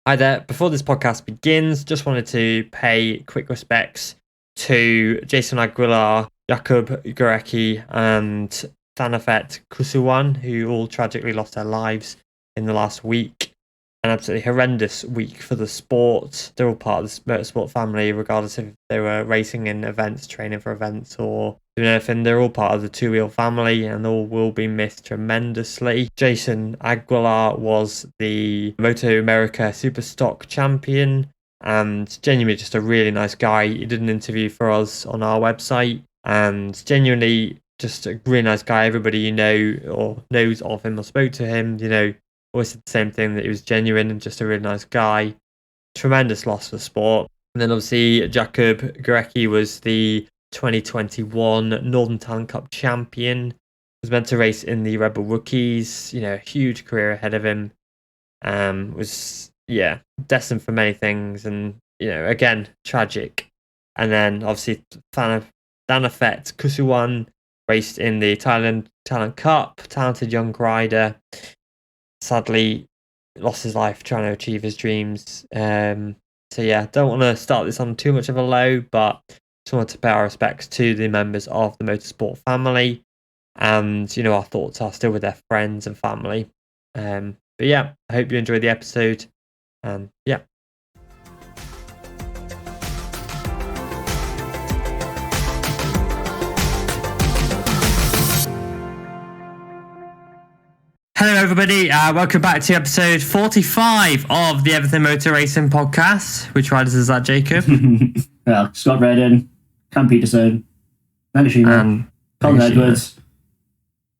Hi there. Before this podcast begins, just wanted to pay quick respects to Jason Aguilar, Jakub Gurecki, and Thanafet Kusuwan, who all tragically lost their lives in the last week. An absolutely horrendous week for the sport. They're all part of the motorsport family, regardless if they were racing in events, training for events, or doing anything. They're all part of the two-wheel family and all will be missed tremendously. Jason Aguilar was the Moto America Super Stock champion and genuinely just a really nice guy. He did an interview for us on our website and genuinely just a really nice guy. Everybody you know or knows of him or spoke to him, always said the same thing, that he was genuine and just a really nice guy. Tremendous loss for sport. And then obviously Jakub Gurecki was the 2021 Northern Talent Cup champion. Was meant to race in the Rebel Rookies. A huge career ahead of him. Was destined for many things, and again tragic. And then obviously Thanafet Kusuwan raced in the Thailand Talent Cup. Talented young rider. Sadly, lost his life trying to achieve his dreams. Don't want to start this on too much of a low, but just want to pay our respects to the members of the motorsport family, and our thoughts are still with their friends and family. I hope you enjoyed the episode. Hello everybody, welcome back to episode 45 of the Everything Motor Racing podcast. Which riders is that, Jacob? Well, Scott Redden, Cam Peterson, Mandalika, Colin Edwards,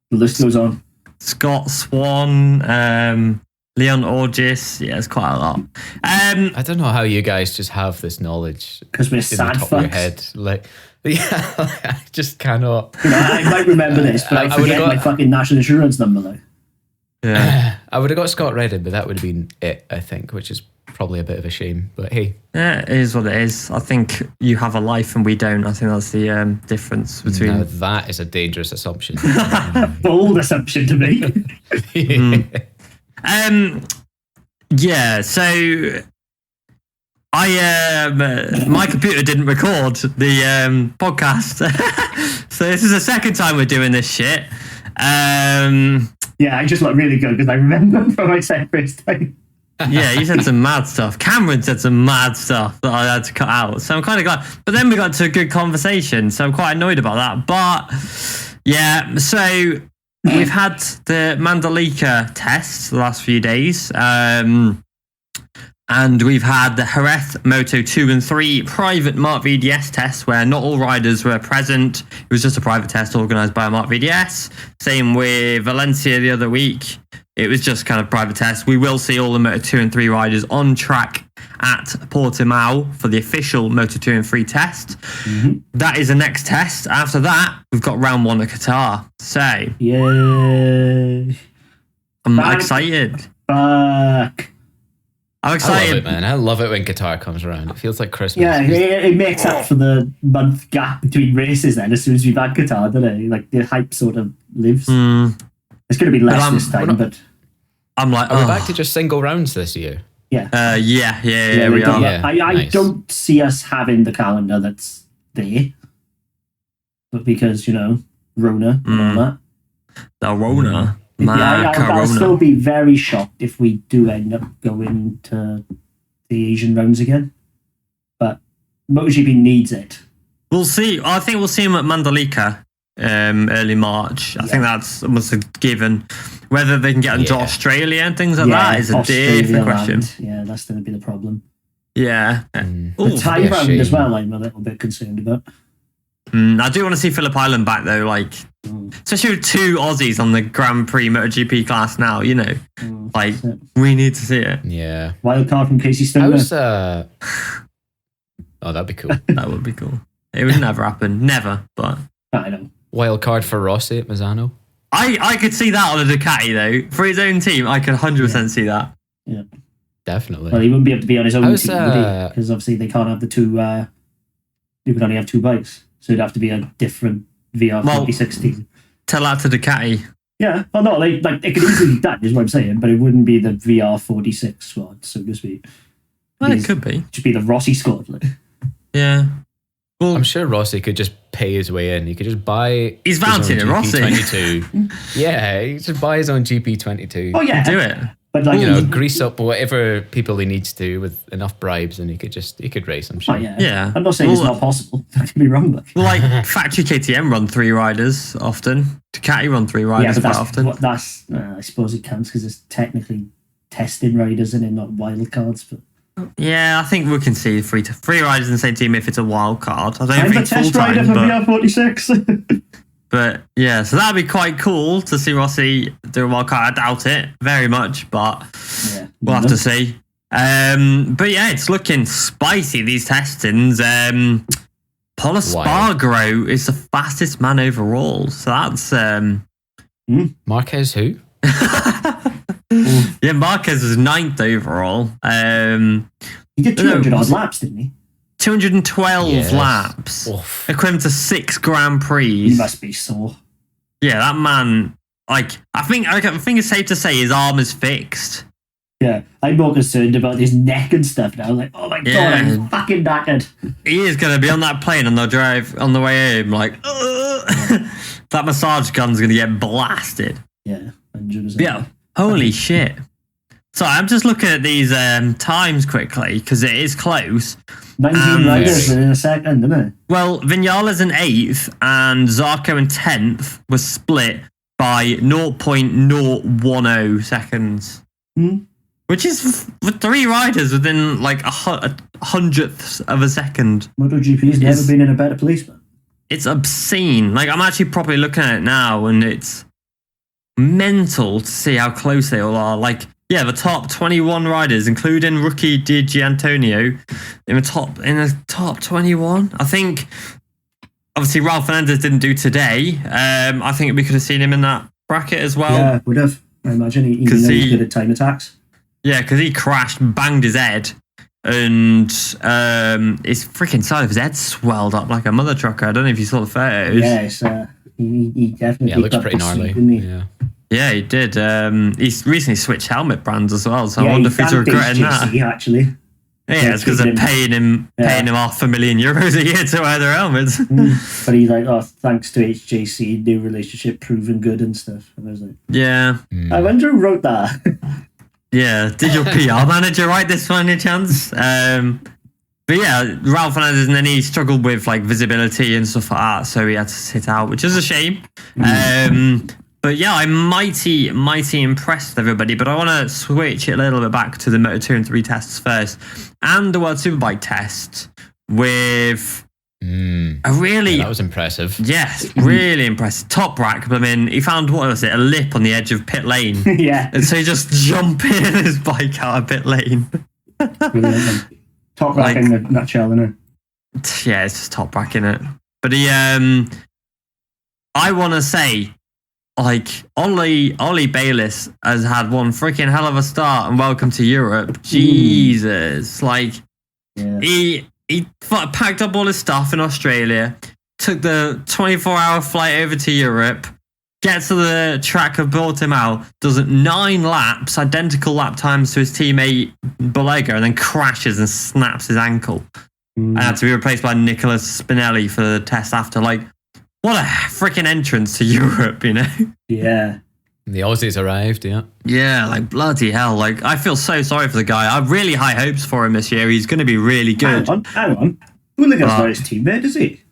the list goes on. Scott Swan, Leon Orgis, it's quite a lot. I don't know how you guys just have this knowledge because we're in sad the top of your fucks. head. I just cannot. I might remember this, but I forget my fucking national insurance number though. Yeah. I would have got Scott Redden, but that would have been it, I think, which is probably a bit of a shame. But hey. Yeah, it is what it is. I think you have a life and we don't. I think that's the difference between... Now, that is a dangerous assumption. Bold assumption to make. So my computer didn't record the podcast. So this is the second time we're doing this shit. Yeah, I just look really good because I remember from my first time. Yeah, you said some mad stuff. Cameron said some mad stuff that I had to cut out. So I'm kind of glad. But then we got to a good conversation. So I'm quite annoyed about that. But yeah, so we've had the Mandalika test the last few days. And we've had the Jerez Moto2 and 3 private Mark VDS test where not all riders were present. It was just a private test organised by Mark VDS. Same with Valencia the other week. It was just kind of private test. We will see all the Moto2 and 3 riders on track at Portimao for the official Moto2 and 3 test. Mm-hmm. That is the next test. After that, we've got round 1 at Qatar. So, yay. I'm excited. Fuck. I'm excited. I love it, man. I love it when Qatar comes around. It feels like Christmas. Yeah, it makes up for the month gap between races then, as soon as we've had Qatar, doesn't it? Like, the hype sort of lives. It's going to be less this time, but... I'm like, are we back to just single rounds this year? Yeah. Yeah, we are. Yeah, I don't see us having the calendar that's there. But because, Rona and all that. The Rona. I'll still be very shocked if we do end up going to the Asian rounds again. But MotoGP needs it. We'll see. I think we'll see him at Mandalika early March. I think that's almost a given. Whether they can get into Australia and things like that is a different question. Yeah, that's going to be the problem. Yeah. The Thai round as well, I'm a little bit concerned about. I do want to see Phillip Island back though, especially with 2 Aussies on the Grand Prix MotoGP class now, we need to see it. Yeah. Wild card from Casey Stoner. Oh, that'd be cool. That would be cool. It would never happen. Never, but... I know. Wild card for Rossi at Mazzano. I could see that on a Ducati though. For his own team, I could 100% see that. Yeah. Definitely. Well, he wouldn't be able to be on his own team, would he? Because obviously they can't have the 2... you can only have 2 bikes. So it'd have to be a different VR 4016. Tell that to Ducati. Yeah, well, no, like it could easily be done, is what I'm saying, but it wouldn't be the VR46 squad, so to speak. Well, it could be. It should be the Rossi squad. Like. Yeah. Well, I'm sure Rossi could just pay his way in. He could just buy. He's Valentino Rossi. Yeah, he could just buy his own GP22. Oh yeah, do it. But like, grease up whatever people he needs to with enough bribes, and he could race. I'm sure. Oh, yeah. Yeah. I'm not saying it's not possible. That could be wrong. Like factory KTM run 3 riders often. Ducati run 3 riders quite often. I suppose it counts because it's technically testing riders and not wild cards. But yeah, I think we can see 3 riders in the same team if it's a wild card. I don't I'm think a test rider for VR46. But yeah, so that'd be quite cool to see Rossi do a wild card. I doubt it very much, but we'll have to see. But yeah, it's looking spicy, these testings. Paul Espargaro is the fastest man overall. So that's Marquez who? Yeah, Marquez was 9th overall. He did 200 odd laps, didn't he? 212 laps, equivalent to 6 Grand Prix. He must be sore. Yeah, that man. Like, I think it's safe to say his arm is fixed. Yeah, I'm more concerned about his neck and stuff now. Like, oh my god, I'm fucking knackered. He is going to be on that plane on the drive on the way home. Like, that massage gun's going to get blasted. Yeah, 100%. Yeah, holy shit. So I'm just looking at these times quickly because it is close. 19 riders in a second, isn't it? Well, Vinales in 8th and Zarco in 10th was split by 0.010 seconds. Which is with 3 riders within like a hundredth of a second. MotoGP's never been in a better place, man. It's obscene. Like, I'm actually properly looking at it now and it's mental to see how close they all are. Like, yeah, the top 21 riders, including rookie Di Gianantonio, in the top 21. I think, obviously, Ralph Fernandez didn't do today. I think we could have seen him in that bracket as well. Yeah, would have. I imagine he's good at time attacks. Yeah, because he crashed, banged his head, and his freaking side of his head swelled up like a mother trucker. I don't know if you saw the photos. Yeah, he definitely. Yeah, it looks pretty gnarly. Didn't he? Yeah, he did. He's recently switched helmet brands as well, so I wonder if he's regretting that. Actually. Yeah, it's because they're paying him €500,000 a year to wear their helmets. But he's like, oh, thanks to HJC, new relationship proven good and stuff. And I was like, yeah. I wonder who wrote that. Yeah, did your PR manager write this one, any chance? But yeah, Ralph Fernandez, and then he struggled with like visibility and stuff like that, so he had to sit out, which is a shame. But yeah, I'm mighty impressed with everybody. But I want to switch it a little bit back to the Moto2 and 3 tests first, and the World Superbike test with a really that was impressive. Yes, really impressive. Top rack. I mean, he found a lip on the edge of pit lane. Yeah, and so he just jumping his bike out of pit lane. Brilliant. Top rack in a nutshell, isn't it? Yeah, it's just top rack, innit? But he, I want to say, like, Ollie Bayliss has had one freaking hell of a start, and welcome to Europe. Jesus. Like, he packed up all his stuff in Australia, took the 24-hour flight over to Europe, gets to the track of Portimao, does 9 laps, identical lap times to his teammate Bollega, and then crashes and snaps his ankle. And had to be replaced by Nicolas Spinelli for the test after. Like, what a freaking entrance to Europe, you know? Yeah. The Aussies arrived, yeah. Yeah, like, bloody hell. Like, I feel so sorry for the guy. I have really high hopes for him this year. He's going to be really good. Hang on. Hooligan's not his teammate, is he?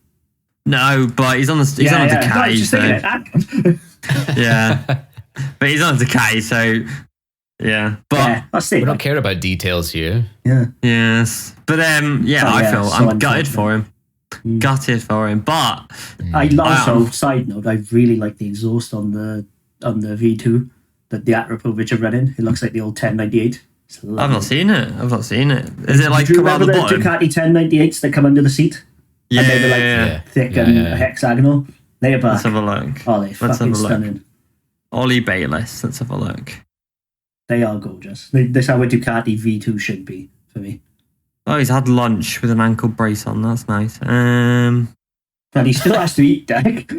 No, but he's on a Ducati. Yeah. But he's on a Ducati, so... Yeah. But we don't care about details here. Yeah. Yes. But, I'm gutted for him. Gutted for him. But... side note, I really like the exhaust on the V2 that the Akrapovic are running. It looks like the old 1098. I've not seen it. Is it like come out the bottom? Ducati 1098s that come under the seat? Yeah, and they're thick and hexagonal. They are back. Let's have a look. Oh, they're fucking stunning. Ollie Bayliss. Let's have a look. They are gorgeous. That's how a Ducati V2 should be for me. Oh, he's had lunch with an ankle brace on. That's nice. But he still has to eat, Derek.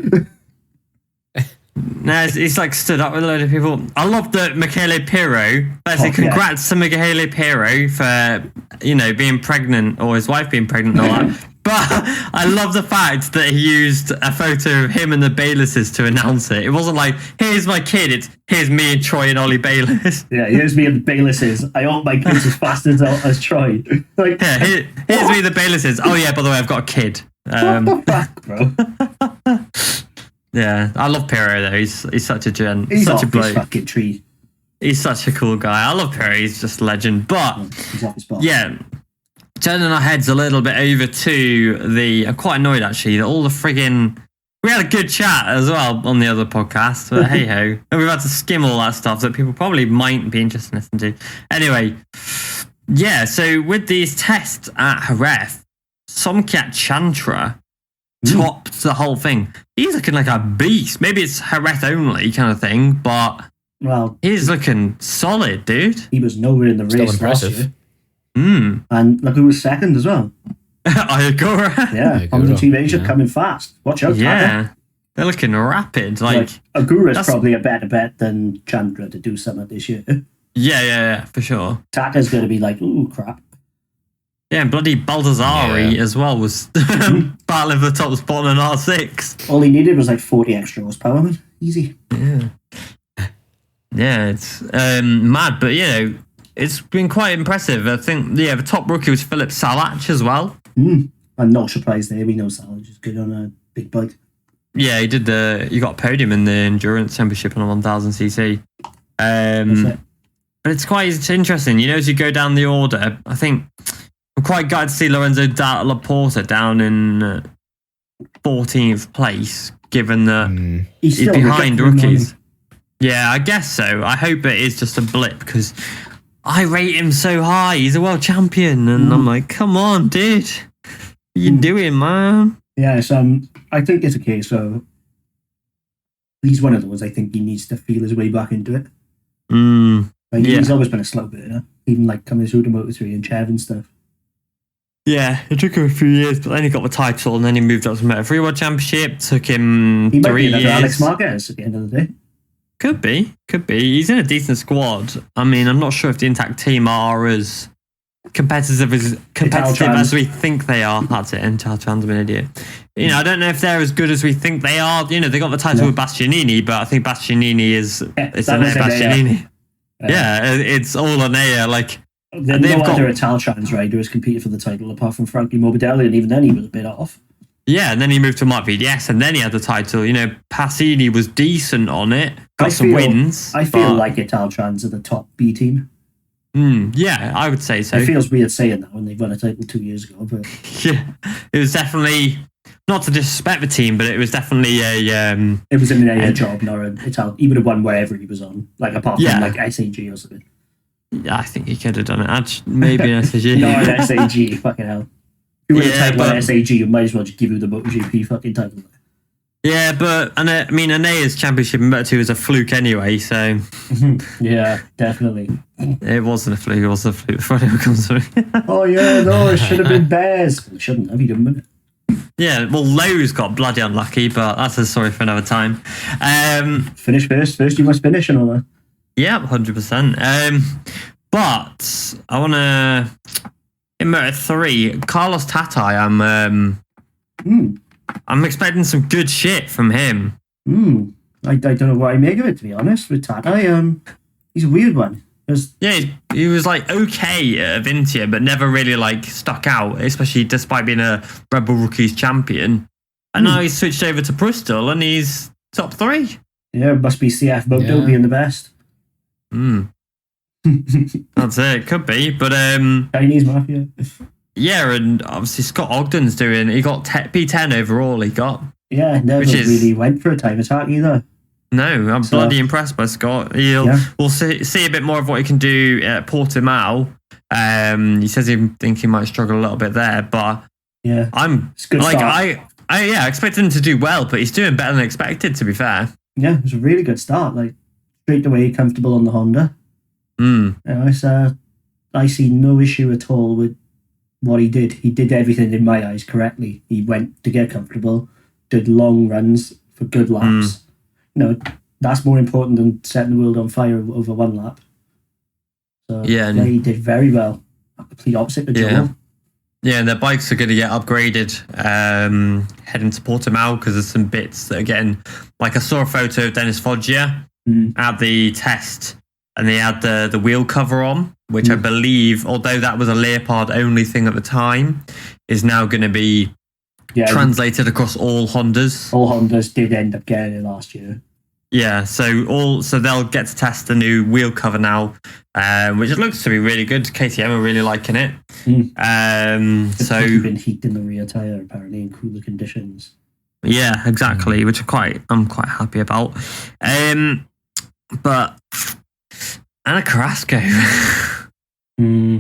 No, he's like stood up with a load of people. I love that Michele Pirro. Let's say congrats to Michele Pirro for being pregnant, or his wife being pregnant and all that. But I love the fact that he used a photo of him and the Baylisses to announce it. It wasn't like, here's my kid, it's here's me and Troy and Ollie Bayliss. Yeah, here's me and the Baylisses. I hope my kid's as fast as Troy. Like, yeah, here's me and the Baylisses. Oh yeah, by the way, I've got a kid. What the fuck, bro? Yeah, I love Pirro though. He's such a gent. He's such off a bloke. his fucking tree. He's such a cool guy. I love Pirro. He's just a legend. But He's off his spot. yeah, turning our heads a little bit over to I'm quite annoyed actually that all the friggin'. We had a good chat as well on the other podcast, but hey ho. And we've had to skim all that stuff that people probably might be interested in listening to. Anyway, yeah, so with these tests at Jerez, Somkiat Chantra topped the whole thing. He's looking like a beast. Maybe it's Jerez only kind of thing, but he's looking solid, dude. He was nowhere in the race last year. And look who was second as well. Ayagura. Yeah, on the Team Asia coming fast. Watch out, Tata. They're looking rapid. Like Agura's probably a better bet than Chandra to do something this year. Yeah, for sure. Tata's going to be like, ooh, crap. Yeah, and bloody Baldassari as well was battling for the top spot on an R6. All he needed was like 40 extra horsepower, man. Easy. Yeah, it's mad, but it's been quite impressive. I think, the top rookie was Philip Salach as well. I'm not surprised there. We know Salach is good on a big bike. Yeah, he got a podium in the Endurance Championship on a 1000cc. But it's interesting, as you go down the order. I think I'm quite glad to see Lorenzo Dalla Porta down in 14th place, given that he's behind rookies. Yeah, I guess so. I hope it is just a blip because I rate him so high. He's a world champion, and I'm like, come on, dude, what you doing, man? Yeah, so I think it's a case of he's one of those. I think he needs to feel his way back into it. He's always been a slow burner, even like coming through the Moto3 and Chev and stuff. Yeah, it took him a few years, but then he got the title, and then he moved up to the Moto3 World Championship. Took him 3 years. He might be another Alex Marquez at the end of the day. Could be. He's in a decent squad. I mean, I'm not sure if the intact team are as competitive as we think they are. That's it. Intaltran's an idiot. I don't know if they're as good as we think they are. They got the title with Bastianini, but I think Bastianini is Bastianini. It's all Anea. Like no other Italtrans riders competed for the title apart from Frankie Morbidelli, and even then he was a bit off. Yeah, and then he moved to Mark VDS, and then he had the title. Passini was decent on it, got some wins. I feel like Italtrans are the top B team. Yeah, I would say so. It feels weird saying that when they've won a title 2 years ago, but yeah, it was definitely not to disrespect the team, but it was definitely a. It was an AA job, not an Ital. He would have won wherever he was on, like apart from like SAG or something. Yeah, I think he could have done it. Maybe an SAG. Not an SAG, fucking hell. If you win a title on SAG, you might as well just give you the MotoGP fucking title. Yeah, but I mean, Anea's championship in Moto2 was a fluke anyway, so. Yeah, definitely. It wasn't a fluke. It was a fluke. Oh yeah, no, it should have been Bears. It shouldn't have. He didn't win it. Yeah, well, Lowe's got bloody unlucky, but that's a story for another time. Finish first. First, you must finish and all that. Yeah, 100%. But I want to. In Moto3, Carlos Tatai, I'm expecting some good shit from him. I don't know what I make of it, to be honest. With Tatai, he's a weird one. Yeah, he was like okay at Avintia, but never really like stuck out, especially despite being a Red Bull Rookies champion. And now he's switched over to Bristol and he's top 3. Yeah, it must be CF Moto being the best. That's it. Could be, but Chinese mafia. Yeah, and obviously Scott Ogden's he got P10 overall. He got never really went for a time attack either. No, I'm bloody impressed by Scott. We'll see a bit more of what he can do at Portimao. He says he thinks he might struggle a little bit there, but it's good start. I expected him to do well, but he's doing better than expected. To be fair, it was a really good start. Like straight away, comfortable on the Honda. I see no issue at all with what he did. He did everything in my eyes correctly. He went to get comfortable, did long runs for good laps. that's more important than setting the world on fire over one lap. So they did very well. Complete opposite of Joel. Yeah, and their bikes are going to get upgraded heading to Portimao because there's some bits that are getting... Like I saw a photo of Dennis Foggia at the test, and they had the wheel cover on, which I believe, although that was a Leopard only thing at the time, is now going to be translated across all Hondas. All Hondas did end up getting it last year. Yeah, so they'll get to test the new wheel cover now, which looks to be really good. KTM are really liking it. So you've been heated in the rear tire apparently in cooler conditions. Yeah, exactly, which I'm quite happy about. But Anna Carrasco.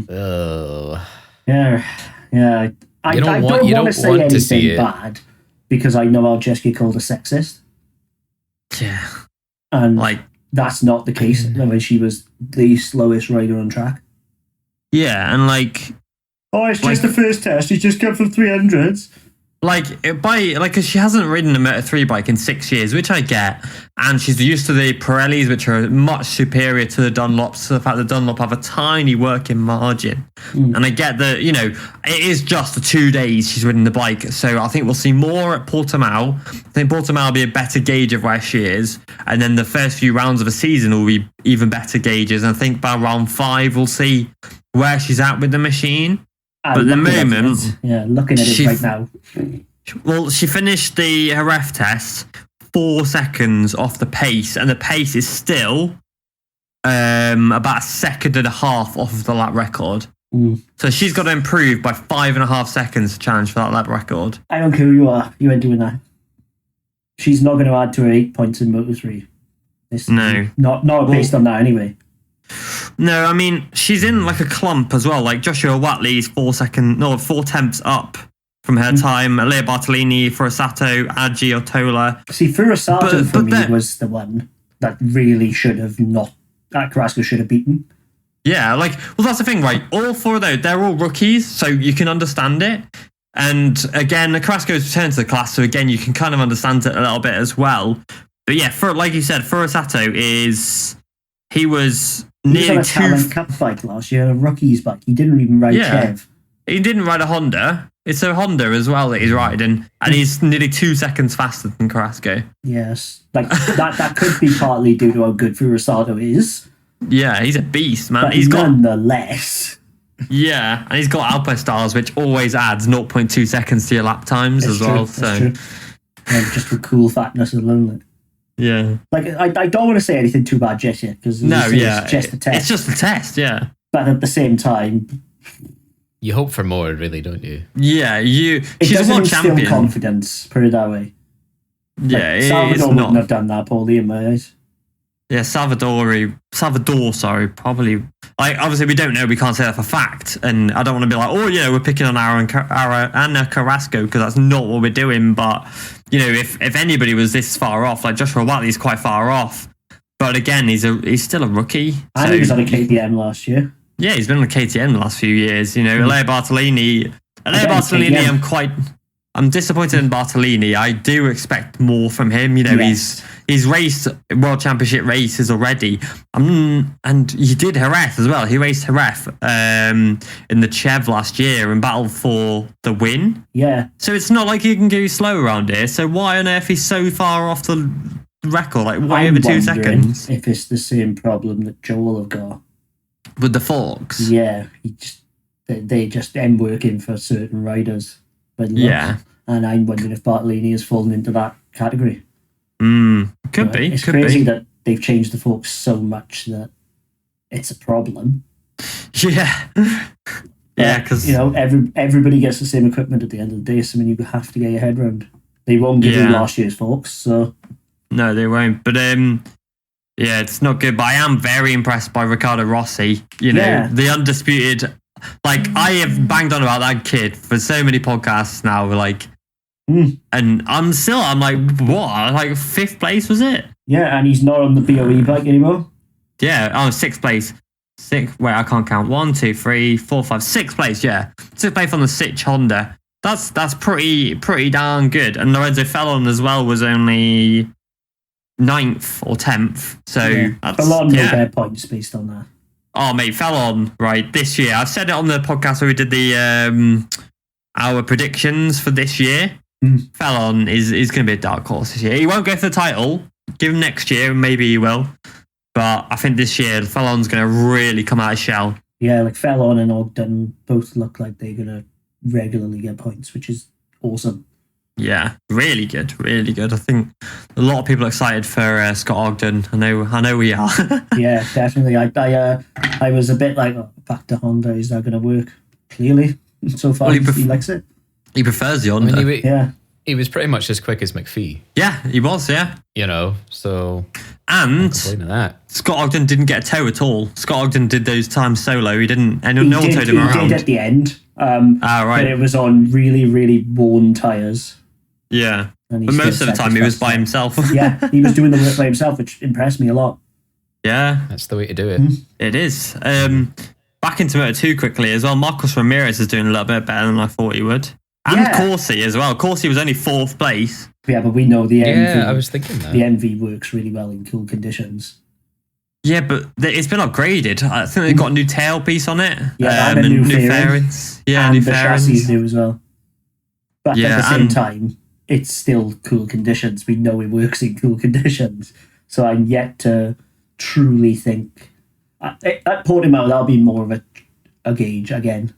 Oh. Yeah. I don't want to say anything bad because I know I'll just get called a sexist. Yeah. And that's not the case. I mean, she was the slowest rider on track. Yeah, and it's just the first test. She's just come from 300s. Because she hasn't ridden a Moto3 bike in 6 years, which I get, and she's used to the Pirellis, which are much superior to the Dunlops. So the fact that Dunlop have a tiny working margin, and I get that it is just the 2 days she's ridden the bike. So I think we'll see more at Portimao. I think Portimao will be a better gauge of where she is, and then the first few rounds of the season will be even better gauges. And I think by round 5 we'll see where she's at with the machine. But at the moment... looking at it right now. Well, she finished her ref test 4 seconds off the pace, and the pace is still about 1.5 seconds off of the lap record. So she's got to improve by 5.5 seconds to challenge for that lap record. I don't care who you are. You ain't doing that. She's not going to add to her 8 points in Moto3. No. Not based on that anyway. No, I mean, she's in a clump as well. Like Joshua Watley's 4 tenths up from her time. Lea Bartolini, Furusato, Agi, Otola. See, Furusato for me was the one that really that Carrasco should have beaten. Yeah, that's the thing, right? All 4 of those, they're all rookies, so you can understand it. And again, Carrasco's returned to the class, so again, you can kind of understand it a little bit as well. But yeah, like you said, Furusato he was nearly on a Talent Cup bike last year, a rookie's bike. He didn't even ride Chev. He didn't ride a Honda. It's a Honda as well that he's riding, and he's nearly 2 seconds faster than Carrasco. Yes, that could be partly due to how good Furusato is. Yeah, he's a beast, man. But nonetheless. Yeah, and he's got Alpine Stars, which always adds 0.2 seconds to your lap times as well. So true. Just for cool fatness alone. Yeah. I don't want to say anything too bad just yet, because it's just a test. It's just a test, yeah. But at the same time... You hope for more, really, don't you? Yeah, It she's a world champion. Instill confidence, put it that way. Yeah, Salvador wouldn't have done that, Paulie, in my eyes. Yeah, Salvador, probably. Obviously, we don't know. We can't say that for fact. And I don't want to be we're picking on Anna Carrasco, because that's not what we're doing. But, if anybody was this far off, Joshua Watley's quite far off. But again, he's still a rookie. And he was on a KTM last year. Yeah, he's been on a KTM the last few years. Lea Bartolini, I'm disappointed in Bartolini. I do expect more from him. He's raced World Championship races already. And he did Jerez as well. He raced Jerez in the Chev last year and battled for the win. Yeah. So it's not like he can go slow around here. So why on earth he's so far off the record? Way over 2 seconds? If it's the same problem that Joel have got. With the forks? Yeah. They just end working for certain riders. Yeah. And I'm wondering if Bartolini has fallen into that category. Could be. It's crazy that they've changed the forks so much that it's a problem. Yeah. Yeah, because... everybody gets the same equipment at the end of the day, so you have to get your head around. They won't give you last year's forks, so... No, they won't. But, yeah, it's not good. But I am very impressed by Riccardo Rossi. The undisputed... I have banged on about that kid for so many podcasts now, and I'm what? 5th place, was it? Yeah, and he's not on the BOE bike anymore. Yeah, 6th place. Wait, I can't count. 1, 2, 3, 4, 5, 6th place, yeah. 6th place on the Sitch Honda. That's pretty darn good. And Lorenzo Fellon as well was only 9th or 10th. So that's Fallon will get points based on that. Oh, mate, Fallon, right, this year. I've said it on the podcast where we did the our predictions for this year. Fallon is going to be a dark horse this year. He won't go for the title. Give him next year, maybe he will. But I think this year, Fallon's going to really come out of shell. Yeah, like Fallon and Ogden both look like they're going to regularly get points, which is awesome. Yeah, really good, really good. I think a lot of people are excited for Scott Ogden. I know we are. Yeah, definitely. I was a bit like, back to Honda. Is that going to work? Clearly, so far he likes it. He prefers the Honda. He was pretty much as quick as McPhee. Yeah, he was. Yeah, so and that. Scott Ogden didn't get a toe at all. Scott Ogden did those times solo. He didn't. And no one towed him around. He did at the end. Right. But it was on really, really worn tyres. Yeah. But most of the time he was by himself. Yeah, he was doing the work by himself, which impressed me a lot. Yeah. That's the way to do it. It is. Back into Moto2 quickly as well. Marcos Ramirez is doing a little bit better than I thought he would. And Corsi as well. Corsi was only 4th place. Yeah, but we know the MV. Yeah, I was thinking that. The MV works really well in cool conditions. Yeah, but it's been upgraded. I think they've got a new tailpiece on it. Yeah, and a new fairings. Yeah, and new the fairings. chassis new as well. But at the same time, it's still cool conditions. We know it works in cool conditions. So I'm yet to truly think... At Portimao, that'll be more of a gauge again.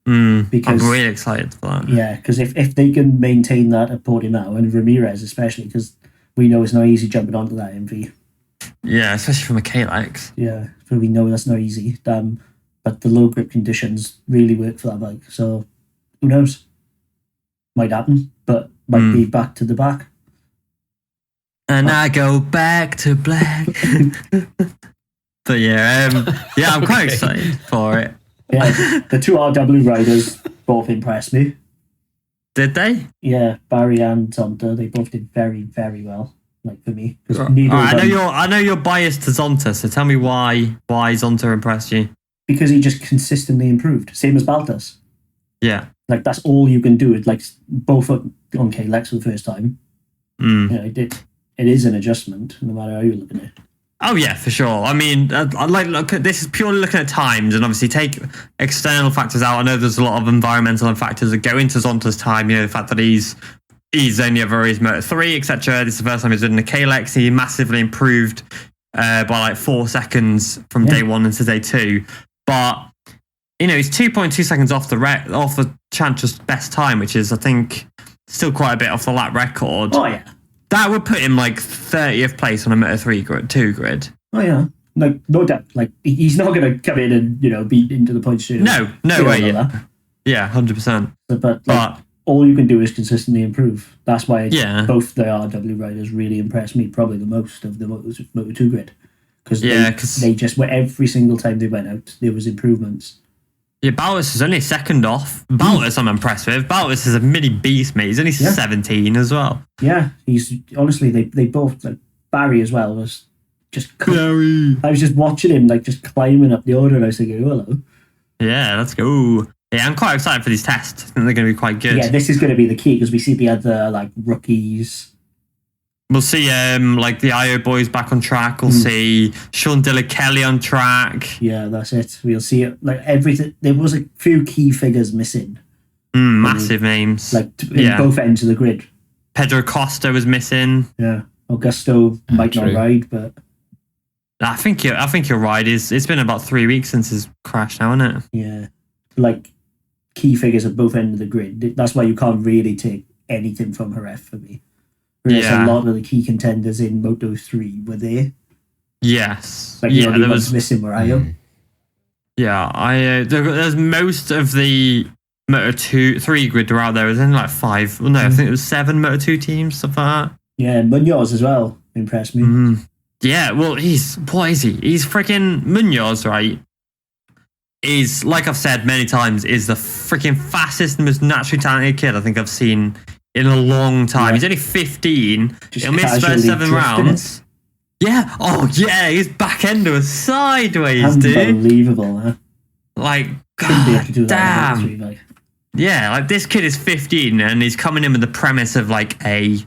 Because, I'm really excited for that. Yeah, because if they can maintain that at Portimao, and Ramirez especially, because we know it's not easy jumping onto that MV. Yeah, especially from a KLX. Yeah, but we know that's not easy. But the low grip conditions really work for that bike. So who knows? Might happen, but might be back to the back. And I go back to black. But I'm quite excited for it. Yeah, the two RW riders both impressed me. Did they? Yeah, Barry and Zonta, they both did very, very well. Like for me, I know you're biased to Zonta, so tell me why Zonta impressed you. Because he just consistently improved, same as Baltas. Yeah, like that's all you can do. It's like both on KLX for the first time. Yeah, it is an adjustment, no matter how you look at it. Oh yeah, for sure. I mean, I look at this is purely looking at times, and obviously take external factors out. I know there's a lot of environmental factors that go into Zonta's time. The fact that he's only ever raised Moto3, etc. This is the first time he's done the KLX. He massively improved by like 4 seconds from day 1 into day 2. But he's 2.2 seconds off the Chantra's best time, which is I think still quite a bit off the lap record. Oh yeah. That would put him like 30th place on a Moto3 2 grid. Oh yeah, like no doubt. Like he's not going to come in and beat into the points. No way. Yeah, 100%. But all you can do is consistently improve. That's why both the RW riders really impressed me, probably the most of the Moto2 grid, because they just were every single time they went out there was improvements. Yeah, Baltas is only 2nd off. Baltas I'm impressed with. Baltas is a mini beast, mate. He's only 17 as well. Yeah, he's honestly they both, like Barry as well, was just Barry. I was just watching him like just climbing up the order, and I was thinking, oh, hello. Yeah, let's go. Yeah, I'm quite excited for these tests. I think they're going to be quite good. Yeah, this is going to be the key because we see the other like rookies. We'll see like the IO boys back on track. We'll see Sean Dilla Kelly on track. Yeah, that's it. We'll see it. Like everything. There was a few key figures missing. Massive names. Like in both ends of the grid. Pedro Costa was missing. Yeah, Augusto might not ride, but I think you're right. It's been about 3 weeks since his crash now, isn't it? Yeah, like key figures at both ends of the grid. That's why you can't really take anything from Jerez for me. Whereas a lot of the key contenders in Moto3 were there. Yes. Like the only ones missing were IO. Yeah, there's most of the Moto3 grid were out there. There's only like 5. Well, no, I think it was 7 Moto2 teams, stuff like that. Yeah, Munoz as well impressed me. Yeah, well, what is he? He's freaking Munoz, right? Is, like I've said many times, is the freaking fastest and most naturally talented kid I think I've seen in a long time. Yeah. He's only 15. He'll miss the first 7 rounds. Yeah. Oh, yeah. His back end was sideways, dude. Unbelievable, huh? Like, God damn. Yeah, like this kid is 15 and he's coming in with the premise of like a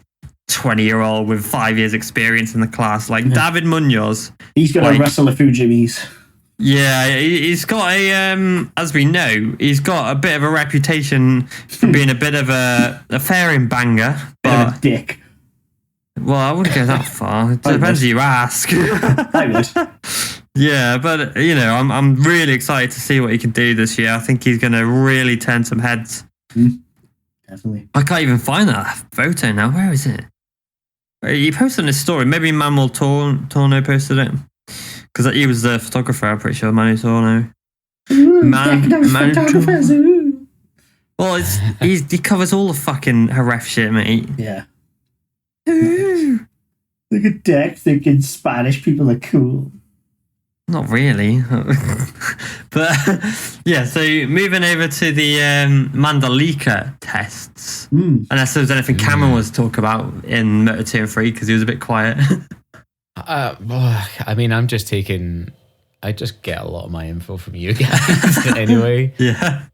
20-year-old with 5 years experience in the class. Like David Munoz. He's going to wrestle a few Jimmies. Yeah, he's got as we know, he's got a bit of a reputation for being a bit of a fairing banger. But a dick. Well, I wouldn't go that far. It depends who you ask. I would. Yeah, but I'm really excited to see what he can do this year. I think he's going to really turn some heads. Definitely. I can't even find that photo now. Where is it? He posted his story. Maybe Manuel Torno posted it. Because he was the photographer, I'm pretty sure. Manu Torno. Well, he covers all the fucking Jerez shit, mate. Yeah. Look at Deck thinking Spanish people are cool. Not really. But yeah, so moving over to the Mandalika tests. Unless there was anything Cameron was to talk about in Moto2 and 3 because he was a bit quiet. I mean, I just get a lot of my info from you guys anyway. Yeah.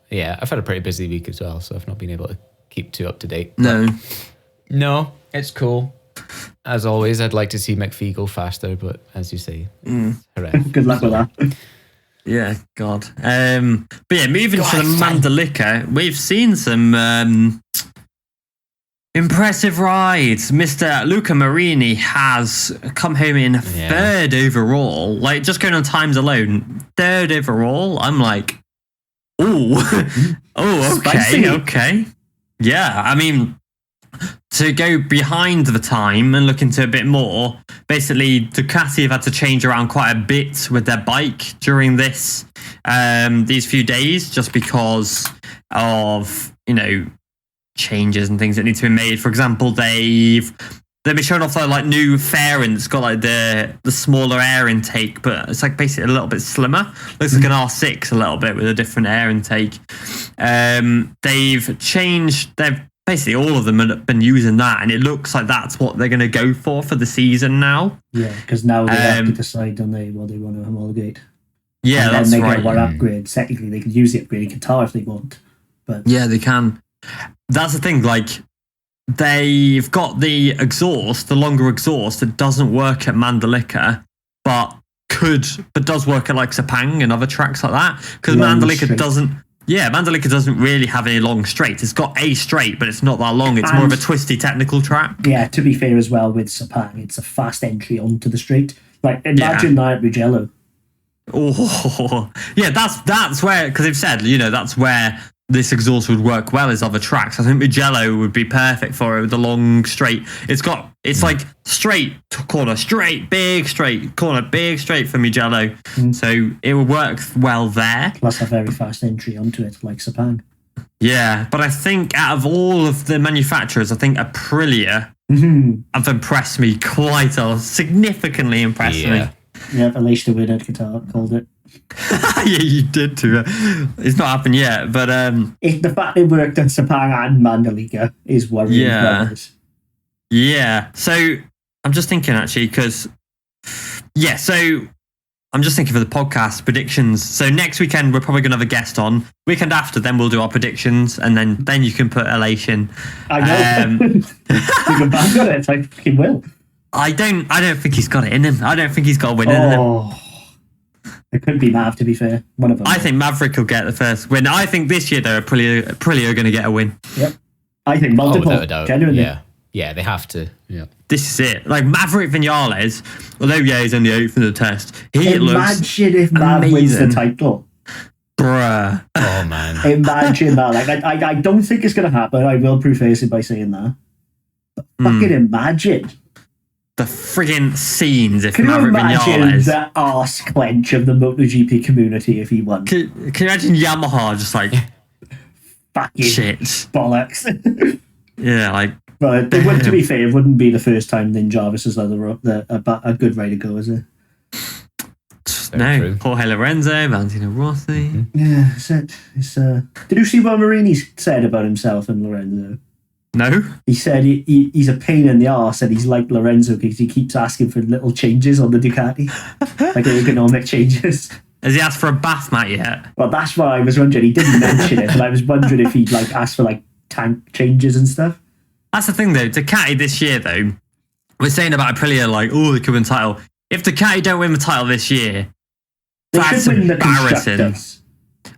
Yeah, I've had a pretty busy week as well, so I've not been able to keep too up to date. No, it's cool. As always, I'd like to see McPhee go faster, but as you say, good luck with that. Yeah, God. But yeah, moving to the Mandalika, we've seen some impressive rides. Mr. Luca Marini has come home in third overall. Like, just going on times alone, third overall. I'm like, okay. Yeah, I mean, to go behind the time and look into a bit more, basically Ducati have had to change around quite a bit with their bike during these few days, just because of changes and things that need to be made. For example, they've been showing off like new fairing that's got like the smaller air intake, but it's like basically a little bit slimmer. Looks like an R6 a little bit with a different air intake. They've basically all of them have been using that, and it looks like that's what they're going to go for the season now. Yeah, because now they have to decide, don't they, what they want to homologate. Yeah, and that's then they right. get one upgrade. Technically, they could use the upgraded guitar if they want. But yeah, they can. That's the thing. Like, they've got the exhaust, the longer exhaust, that doesn't work at Mandalika, but does work at like Sepang and other tracks like that. Because Mandalika doesn't really have any long straights. It's got a straight, but it's not that long. It's more of a twisty technical track. Yeah, to be fair as well, with Sepang, it's a fast entry onto the straight. Like, imagine that at Mugello. Oh, yeah, that's where, because they've said, that's where this exhaust would work well as other tracks. I think Mugello would be perfect for it with the long straight. It's like straight corner, straight, big straight, corner, big straight for Mugello. So it would work well there. Plus a very fast entry onto it, like Sepang. Yeah, but I think out of all of the manufacturers, I think Aprilia have impressed me significantly impressed me. Yeah, Alicia the winner guitar called it. Yeah, you did too. It's not happened yet, but the fact they worked on Sepang and Mandalika is worrying. Yeah. So I'm just thinking actually, because I'm just thinking for the podcast predictions. So next weekend we're probably gonna have a guest on. Weekend after, then we'll do our predictions, and then you can put elation. I know. You can bang on it. I fucking will. I don't think he's got it in him. I don't think he's got a win in him. It could be Mav, to be fair. One of them. I think Maverick will get the first win. I think this year, though, Aprilia are going to get a win. Yep. I think multiple. Without a doubt. Genuinely. Yeah, they have to. Yeah. This is it. Like Maverick Vinales, although he's only 8th in the test, Imagine if Mav wins the title. Bruh. Oh, man. Imagine that. Like, I don't think it's going to happen. I will preface it by saying that. But fucking imagine. The friggin' scenes if Can Maverick Vinales... Can you imagine the arse clench of the MotoGP community if he won? Can you imagine Yamaha just like... fucking shit. Bollocks. Yeah, like... But to be fair, it wouldn't be the first time Lynn Jarvis has let a good rider go, is it? No, Jorge Lorenzo, Valentino Rossi. Yeah, it's did you see what Marini said about himself and Lorenzo? No. He said he's a pain in the arse and he's like Lorenzo because he keeps asking for little changes on the Ducati. Like ergonomic changes. Has he asked for a bath mat yet? Well, that's what I was wondering. He didn't mention it, but I was wondering if he'd like asked for like tank changes and stuff. That's the thing, though. Ducati this year, though, we're saying about Aprilia, like, oh, they could win the title. If Ducati don't win the title this year, that's embarrassing.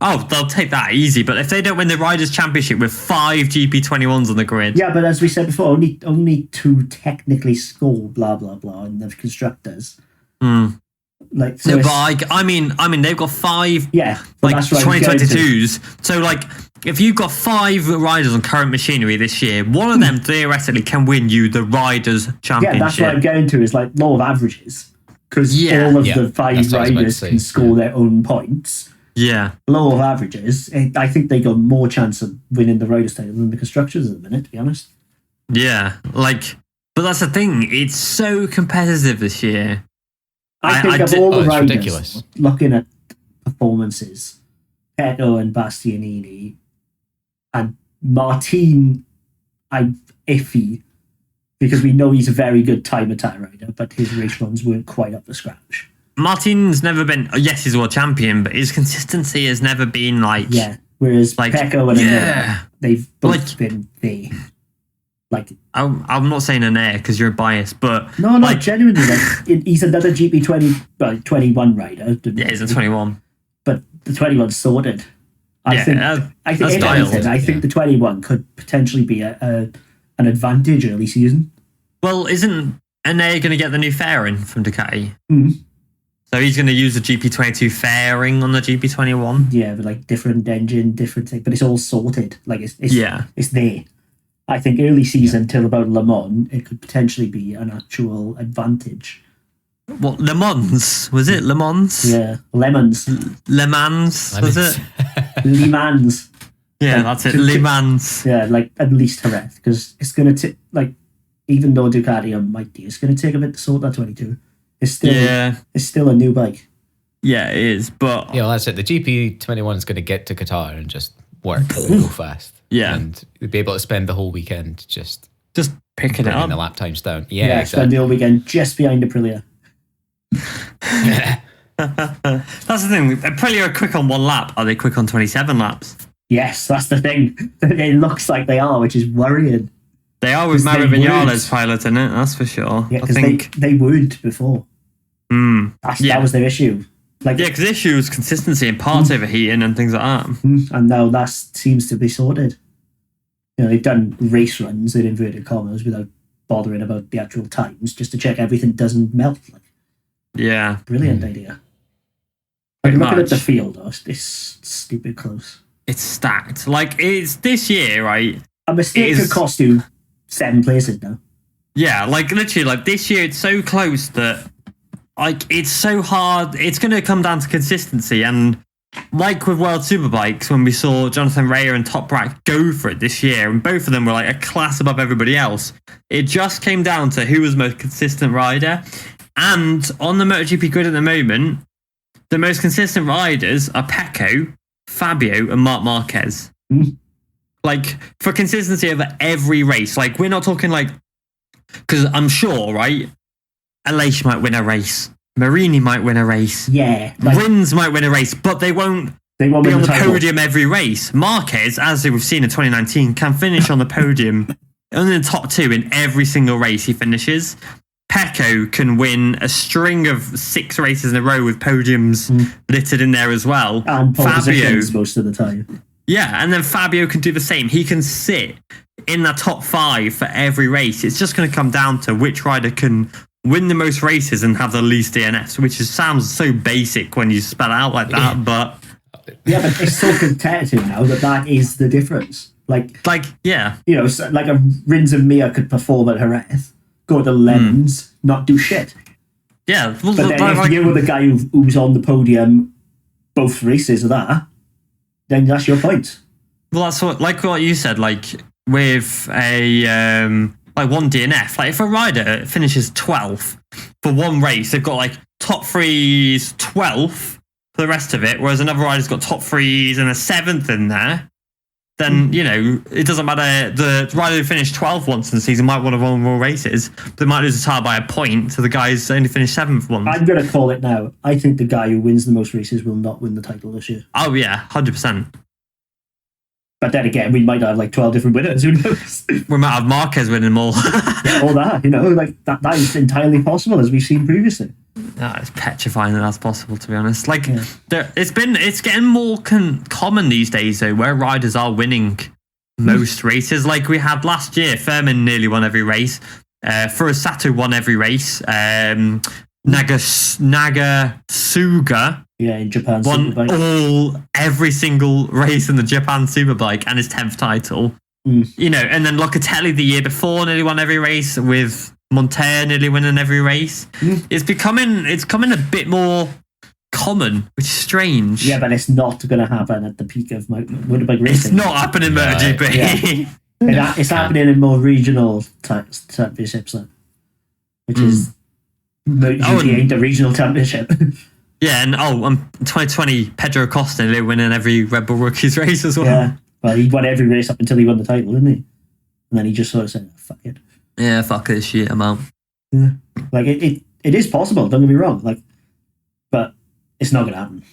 Oh, they'll take that easy. But if they don't win the Riders' Championship with 5 GP21s on the grid... Yeah, but as we said before, only 2 technically score, blah, blah, blah, in the constructors. Like, so no, but I mean, they've got 5 like 2022s. So, like, if you've got 5 riders on current machinery this year, one of them theoretically can win you the Riders' Championship. Yeah, that's what I'm getting to, is like law of averages. Because all of the 5 riders can score their own points. Yeah. Law of averages, I think they got more chance of winning the Riders' title than the constructors at the minute, to be honest. Yeah, like, but that's the thing. It's so competitive this year. I think of all the riders, ridiculous. Looking at performances, Petto and Bastianini, and Martin, I'm iffy, because we know he's a very good time attack rider, but his race runs weren't quite up to scratch. Martin's never been, yes, he's a world champion, but his consistency has never been like... Yeah, whereas like, Pecco and Amir, they've both been there. Like, I'm not saying an air because you're biased, but... No, genuinely. Like, he's another GP 21 rider. Yeah, he's a 21. But the 21's sorted. I think the 21 could potentially be an advantage early season. Well, isn't Anair going to get the new fairing from Ducati? Mm. So he's going to use the GP22 fairing on the GP21? Yeah, but like different engine, different thing. But it's all sorted. Like, it's there. I think early season till about Le Mans, it could potentially be an actual advantage. What, Le Mans? Was it Le Mans? Yeah, Lemons. Le Mans, was it? Le Mans. Yeah, that's it, Le Mans. Yeah, like at least Jerez, because it's going to take, like, even though Ducati are mighty, it's going to take a bit to sort that 22. It's still a new bike. Yeah, it is, but... Yeah, well, that's it. The GP21 is going to get to Qatar and just work real fast. Yeah. And be able to spend the whole weekend just picking it up. the lap times down. Yeah, exactly. Spend the whole weekend just behind Aprilia. That's the thing. Aprilia are quick on 1 lap. Are they quick on 27 laps? Yes, that's the thing. It looks like they are, which is worrying. They are with Mario Vinales piloting it, that's for sure. Yeah, because they weren't before. That was their issue. Like, yeah, because the issue was consistency and parts overheating and things like that. And now that seems to be sorted. You know, they've done race runs in inverted commas without bothering about the actual times, just to check everything doesn't melt. Like, yeah. Brilliant idea. Like, looking at the field, it's stupid close. It's stacked. Like, it's this year, right? A mistake could cost you 7 places now. Yeah, like, literally, like, this year it's so close that, like, it's so hard. It's going to come down to consistency. And like with World Superbikes, when we saw Jonathan Rea and Top Rack go for it this year, and both of them were like a class above everybody else, it just came down to who was the most consistent rider. And on the MotoGP grid at the moment, the most consistent riders are Pecco, Fabio, and Marc Marquez. Like, for consistency over every race. Like, we're not talking like... Because I'm sure, right, Aleix might win a race. Marini might win a race. Yeah. Like, Rins might win a race, but they won't be on the podium every race. Marquez, as we've seen in 2019, can finish on the podium, only in the top 2 in every single race he finishes. Pecco can win a string of 6 races in a row with podiums littered in there as well. And Fabio most of the time. Yeah, and then Fabio can do the same. He can sit in the top 5 for every race. It's just going to come down to which rider can win the most races and have the least DNFs, which sounds so basic when you spell it out like that, but... Yeah, but it's so competitive now that is the difference. Like, yeah. You know, so like a Rins and Mir could perform at Jerez, go to Lemons, not do shit. Yeah. Well, but then if you were the guy who's on the podium both races of that, then that's your point. Well, that's what you said, like with a like one DNF. Like if a rider finishes 12th for one race, they've got like top 3s 12th for the rest of it, whereas another rider's got top 3s and a 7th in there. Then, you know, it doesn't matter. The rider who finished 12th once in the season might want to win more races. They might lose the title by a point to the guy who's only finished 7th once. I'm going to call it now. I think the guy who wins the most races will not win the title this year. Oh, yeah, 100%. But then again, we might have like 12 different winners. Who knows? We might have Marquez winning them all. All that, like that is entirely possible, as we've seen previously. It's petrifying that that's possible, to be honest. Like, it's getting more common these days, though, where riders are winning most races. Like we had last year, Furman nearly won every race. Furusato won every race. Nagasuga in Japan won every single race in the Japan Superbike and his 10th title. And then Locatelli the year before nearly won every race, with Montoya nearly winning every race. It's becoming a bit more common, which is strange. Yeah, but it's not going to happen at the peak of motorbike racing. It's not happening in MotoGP. It's happening in more regional championships, which is MotoGP ain't the regional championship. Yeah, and 2020, Pedro Acosta nearly winning every Red Bull Rookies race as well. Yeah, well, he won every race up until he won the title, didn't he? And then he just sort of said, fuck it. Yeah, fuck this shit, I'm out. Yeah. Like, it is possible, don't get me wrong, but it's not going to happen.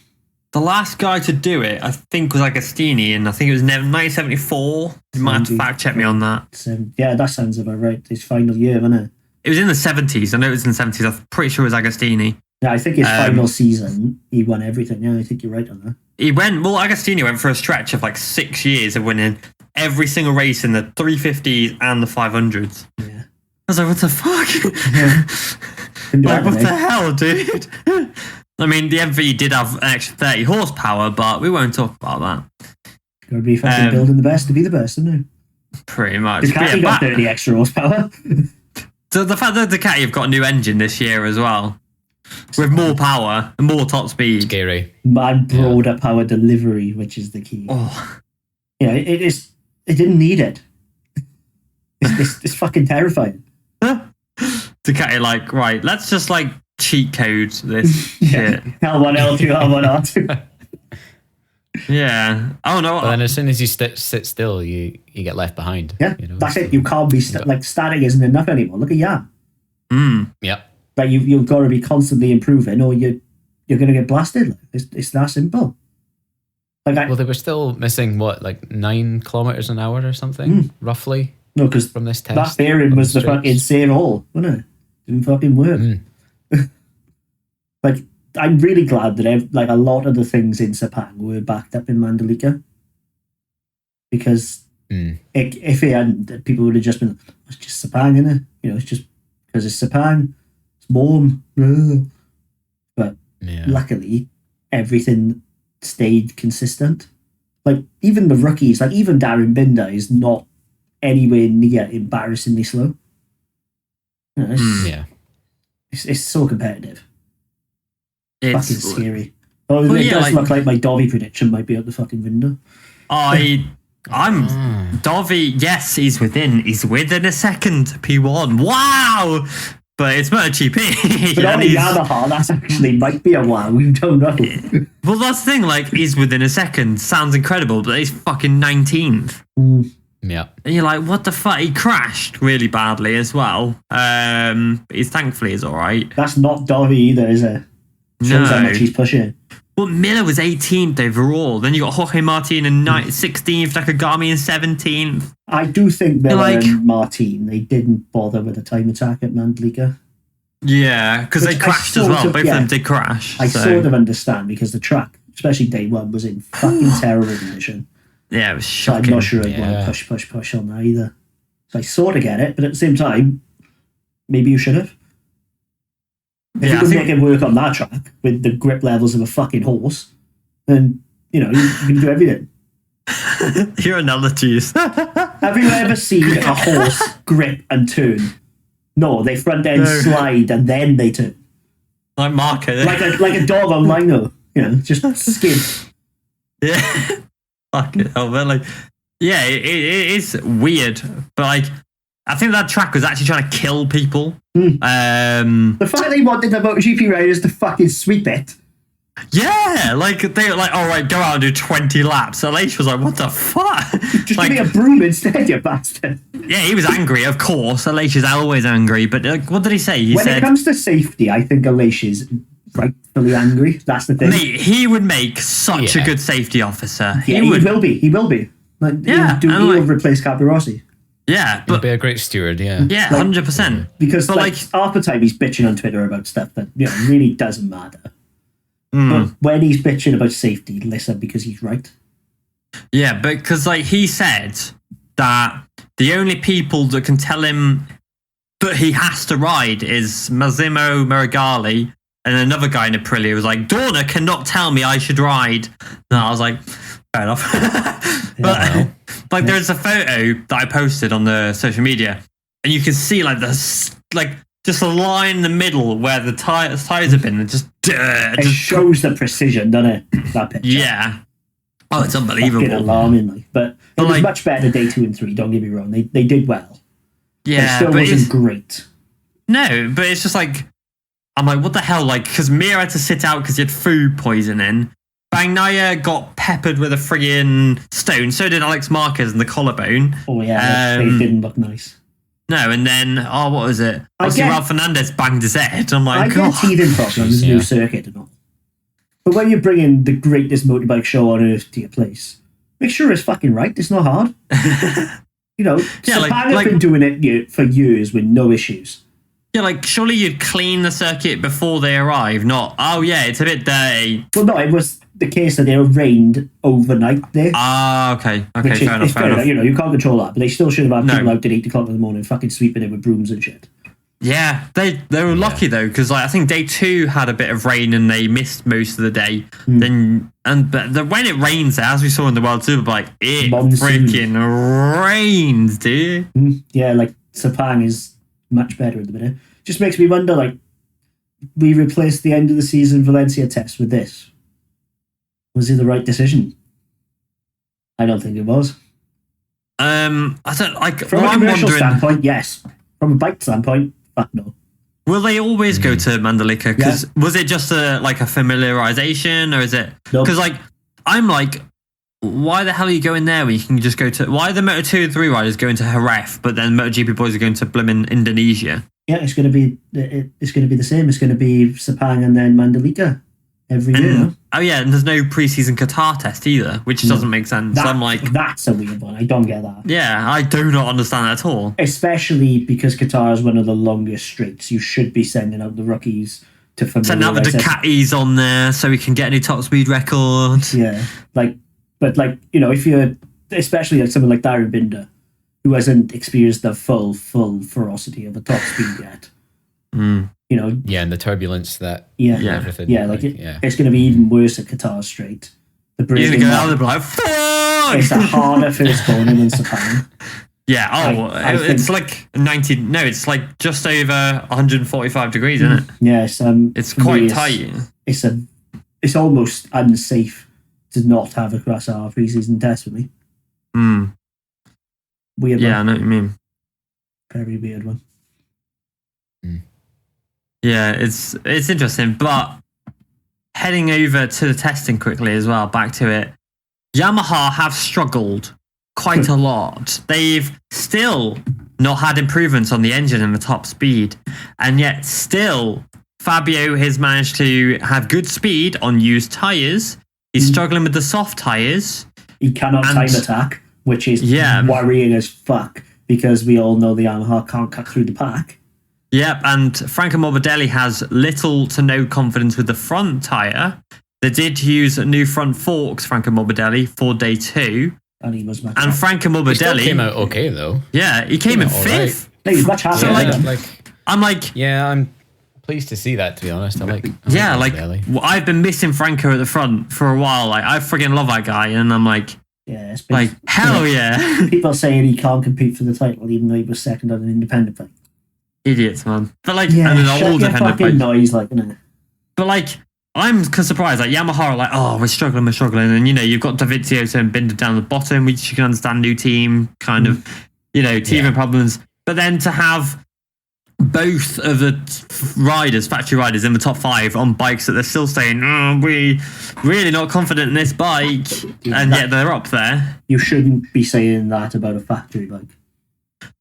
The last guy to do it, I think, was Agostini, and I think it was 1974. You might have to fact check me on that. Yeah, that sounds about right. His final year, wasn't it? It was in the 70s. I know it was in the 70s. I'm pretty sure it was Agostini. Yeah, I think his final season, he won everything. Yeah, I think you're right on that. Agostini went for a stretch of 6 years of winning every single race in the 350s and the 500s. Yeah. I was like, what the fuck? Yeah. What the hell, dude? I mean, the MV did have an extra 30 horsepower, but we won't talk about that. Got to be fucking building the best to be the best, isn't it? Pretty much. Ducati got 30 extra horsepower. So the fact that Ducati have got a new engine this year as well, with more power and more top speed. Scary. And broader power delivery, which is the key. Oh. Yeah, it didn't need it. It's fucking terrifying. Ducati right, let's just cheat code this shit. L1, L2, L1, R2. Yeah. Oh no. But then as soon as you sit still, you get left behind. Yeah, that's it. You can't be static isn't enough anymore. Look at Jan. Yep. But you've got to be constantly improving, or you're going to get blasted. It's that simple. Well, they were still missing 9 kilometers an hour or something, roughly. No, because from this test, that bearing was the fucking save all, wasn't it? Didn't fucking work. I'm really glad that a lot of the things in Sepang were backed up in Mandalika, because if it hadn't, people would have just been, it's just Sepang, innit? It's just because it's Sepang, it's warm. But luckily, everything stayed consistent. Even the rookies, even Darren Binder is not anywhere near embarrassingly slow. It's so competitive. It's fucking scary. It does look like my Dovi prediction might be out the fucking window. I'm Dovi. Yes, he's within a second P1. Wow, but it's MotoGP. But on the other hand, that actually might be a wow. We don't know. Well, that's the thing. He's within a second. Sounds incredible, but he's fucking 19th. Yeah. And you're like, what the fuck? He crashed really badly as well. But thankfully he's all right. That's not Dovi either, is it? Shows how much he's pushing. Well, Miller was 18th overall. Then you got Jorge Martin in 16th, Nakagami in 17th. I do think Miller and Martin, they didn't bother with a time attack at Mandalika. Yeah, because they crashed as well. Both of them did crash. I sort of understand, because the track, especially day one, was in fucking terrible condition. Yeah, it was shocking. So I'm not sure I'd want to push on that either. So I sort of get it, but at the same time, maybe you should have. If you can make it work on that track with the grip levels of a fucking horse, then, you can do everything. You're another tease. Have you ever seen a horse grip and turn? No, they front end slide and then they turn. Like Marco. Like a dog on lino, just skid. Yeah. Fuck it. It is weird, but I think that track was actually trying to kill people. The fact they wanted the MotoGP riders to fucking sweep it. Yeah, they were all right, go out and do 20 laps. Aleix was like, what the fuck? Just give me a broom instead, you bastard. Yeah, he was angry, of course. Aleix is always angry, but what did he say? He said, when it comes to safety, I think Aleix is rightfully angry. That's the thing. Mate, he would make such a good safety officer. Yeah, he will be. He'll replace Capirossi. Yeah, but he'll be a great steward. Yeah, 100%. Because half the time he's bitching on Twitter about stuff that really doesn't matter. But when he's bitching about safety, listen, because he's right. Yeah, because he said that the only people that can tell him that he has to ride is Massimo Merigali and another guy in Aprilia was like, Dorna cannot tell me I should ride. And I was like, fair enough. But there's a photo that I posted on the social media, and you can see just a line in the middle where the tires have been, and just dirt. It shows the precision, doesn't it? That picture. Yeah. Oh, it's unbelievable. Fucking alarming, but it was much better day 2 and 3. Don't get me wrong; they did well. Yeah, but it still wasn't great. No, but it's just I'm like, what the hell? Because Mir had to sit out because he had food poisoning. Bagnaia got peppered with a friggin' stone. So did Alex Marquez in the collarbone. Oh yeah, they didn't look nice. No, and then what was it? Obviously, Ralph Fernandez banged his head. I'm like, I get teething problems, new circuit and all. But when you're bringing the greatest motorbike show on earth to your place, make sure it's fucking right. It's not hard. Sepang have been doing it for years with no issues. Yeah, surely you'd clean the circuit before they arrive, not, it's a bit dirty. Well, no, it was the case that it rained overnight there. Okay, fair enough. You can't control that, but they still should have had people out at 8 o'clock in the morning fucking sweeping it with brooms and shit. Yeah, they were lucky though, because I think day 2 had a bit of rain and they missed most of the day. But when it rains, as we saw in the World Superbike, it freaking rains, dude. Yeah, Sepang is much better at the minute. Just makes me wonder, we replaced the end of the season Valencia test with this. Was it the right decision? I don't think it was. I don't From a commercial standpoint, yes. From a bike standpoint, fuck no. Will they always go to Mandalika? Because was it just a familiarization, or is it? Because I'm why the hell are you going there when you can just go to? Why are the Moto2 and 3 riders going to Jerez, but then MotoGP boys are going to blimmin' Indonesia? Yeah, it's going to be the same. It's going to be Sepang and then Mandalika every year. Oh yeah, and there's no preseason Qatar test either, which doesn't make sense. I'm that's a weird one. I don't get that. Yeah, I do not understand that at all. Especially because Qatar is one of the longest straights. You should be sending out the rookies to send out the Ducatis on there so we can get any top speed record. Yeah, if you're especially someone like Darren Binder, who hasn't experienced the full ferocity of a top speed yet. And the turbulence that everything. It's going to be even worse at Qatar Straight. The You're going to go out there like, fuck! It's a harder first corner than Sepang. Yeah, it's 90. No, it's just over 145 degrees, isn't it? Yes, it's quite tight. It's almost unsafe to not have a Qatar preseason test for me. Weird one. Yeah, I know what you mean. Very weird one. Yeah, it's interesting, but heading over to the testing quickly as well, back to it. Yamaha have struggled quite a lot. They've still not had improvements on the engine and the top speed, and yet still Fabio has managed to have good speed on used tyres. He's struggling with the soft tyres. He cannot time attack, which is worrying as fuck, because we all know the Yamaha can't cut through the pack. Yep, and Franco Morbidelli has little to no confidence with the front tyre. They did use new front forks, Franco Morbidelli, for day 2. And he was much And Franco Morbidelli... He came out okay, though. Yeah, he came in 5th. Right. He's much happier. I'm pleased to see that, to be honest. I've been missing Franco at the front for a while. I friggin' love that guy, and I'm it's been, hell yeah. People saying he can't compete for the title, even though he was second on an independent bike. Idiots, man. But and an all dependent bike. Noise, But I'm surprised. Yamaha are we're struggling, and you've got Dovizioso and Binder down the bottom, which you can understand, new team, kind of, teething problems. But then to have both of the factory riders in the top 5 on bikes that they're still saying, we really not confident in this bike, and yet they're up there. You shouldn't be saying that about a factory bike.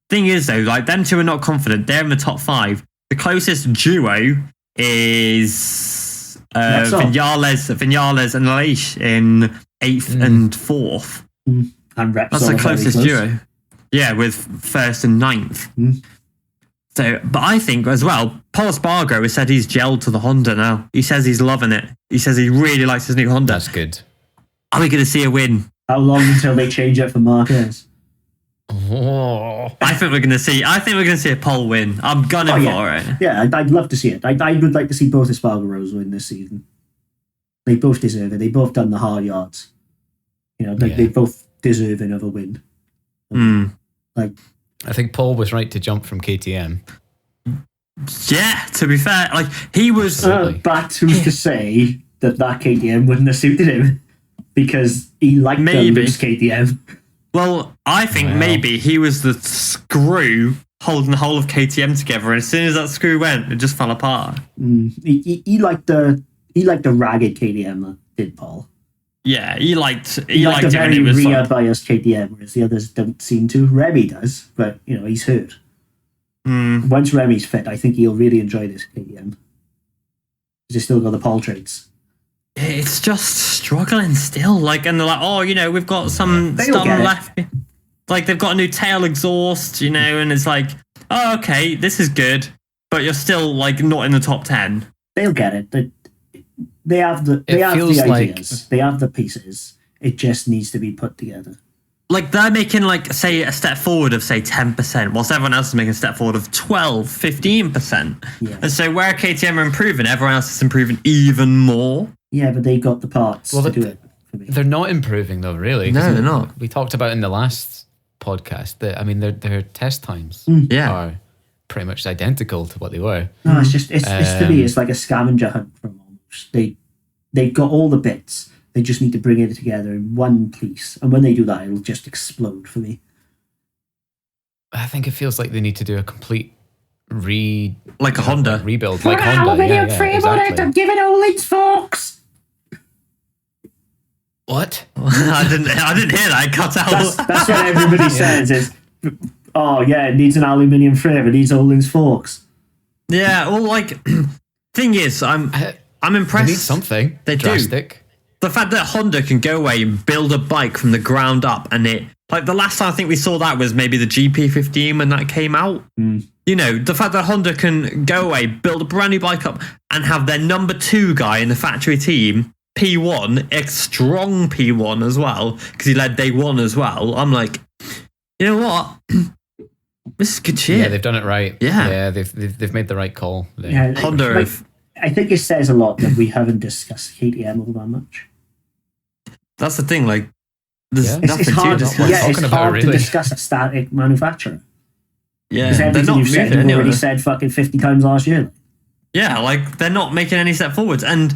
Thing is, though, them two are not confident. They're in the top 5. The closest duo is Vinales and Leish in 8th and 4th. And Repsol That's the are very closest close. duo. Yeah, with first and ninth. So, but I think as well, Paul Espargaro has said he's gelled to the Honda now. He says he's loving it. He says he really likes his new Honda. That's good. Are we going to see a win? How long until they change it for Marquez? Oh. I think we're going to see a pole win. I'm gunning for it. Yeah, I'd love to see it. I would like to see both Espargaros win this season. They both deserve it. They both done the hard yards. They both deserving of a win. I think Paul was right to jump from KTM. Yeah, to be fair, he was. But who's to say that KTM wouldn't have suited him because he liked the loose KTM. Well, I think maybe he was the screw holding the whole of KTM together, and as soon as that screw went, it just fell apart. He liked the ragged KTM that did Paul. Yeah, he liked a very rear-biased KTM, whereas the others don't seem to. Remy does, but he's hurt. Once Remy's fit, I think he'll really enjoy this KTM. He's still got the Paul traits. It's just struggling still. And they're like, we've got some stuff left. They've got a new tail exhaust, and it's oh, okay, this is good, but you're still not in the top 10. They'll get it. They have the ideas. They have the pieces. It just needs to be put together. They're making, say, a step forward of, say, 10%, whilst everyone else is making a step forward of 12, 15%. Yeah. And so where KTM are improving, everyone else is improving even more. Yeah, but they got the parts to do it for me. They're not improving, though, really. No, they're not. We talked about in the last podcast that, their test times are pretty much identical to what they were. No, it's to me, it's like a scavenger hunt from almost. They've got all the bits. They just need to bring it together in one piece. And when they do that, it'll just explode for me. I think it feels like they need to do a complete a Honda. Rebuild. Put an aluminium frame on it and give it all its forks. What? I didn't hear that. It cut out. That's what everybody says is, oh yeah, it needs an aluminium frame. It needs all its forks. Yeah, well, thing is, I'm impressed. They need something. They drastic. Do. The fact that Honda can go away and build a bike from the ground up, and it the last time I think we saw that was maybe the GP15 when that came out. The fact that Honda can go away, build a brand new bike up, and have their number 2 guy in the factory team, P1, a strong P1 as well, because he led day 1 as well. I'm like, you know what? This is good shit. Yeah, they've done it right. Yeah, they've made the right call. Yeah, Honda. I think it says a lot that we haven't discussed KTM all that much. That's the thing. There's nothing it's hard, to discuss. it's hard to discuss a static manufacturer. Yeah, because everything you've said, you've already said fucking 50 times last year. Yeah, they're not making any step forwards, and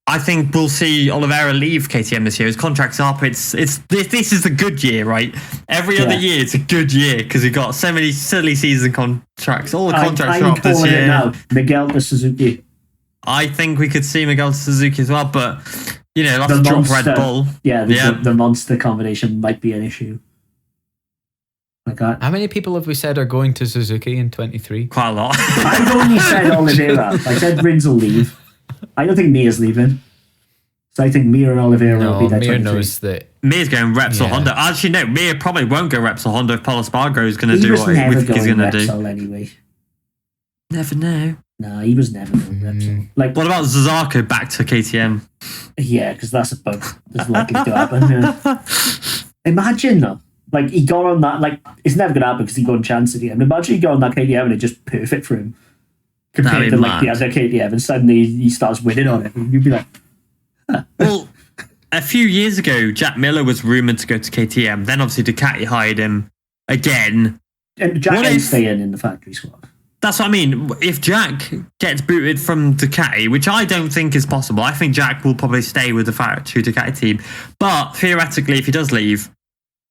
I think we'll see Oliveira leave KTM this year. His contract's up. This is a good year, right? Every other year, it's a good year because we've got so many silly season contracts. All the contracts are up this year. Now, Miguel to Suzuki. I think we could see Miguel to Suzuki as well, but that's a drop Red Bull. Yeah, the monster combination might be an issue. How many people have we said are going to Suzuki in 23? Quite a lot. I've only said Oliveira. I said Rins will leave. I don't think Mia's leaving. So I think Mia and Oliveira will be there. Mia knows that. Mia's going Repsol Honda. Actually, no, Mia probably won't go Repsol Honda if Paul Espargaro is going to do what he's going to do. Anyway. Never know. No, he was never going Repsol. What about Zazako back to KTM? Yeah, because that's likely to happen. Yeah. Imagine though. He got on that, it's never going to happen because he got on chance again. Imagine he got on that KTM and it's just perfect for him. Compared to the other KTM, and suddenly he starts winning on it. And you'd be like, huh. Well, a few years ago, Jack Miller was rumoured to go to KTM. Then obviously Ducati hired him again. And Jack ain't staying in the factory squad. That's what I mean. If Jack gets booted from Ducati, which I don't think is possible, I think Jack will probably stay with the factory Ducati team. But theoretically, if he does leave,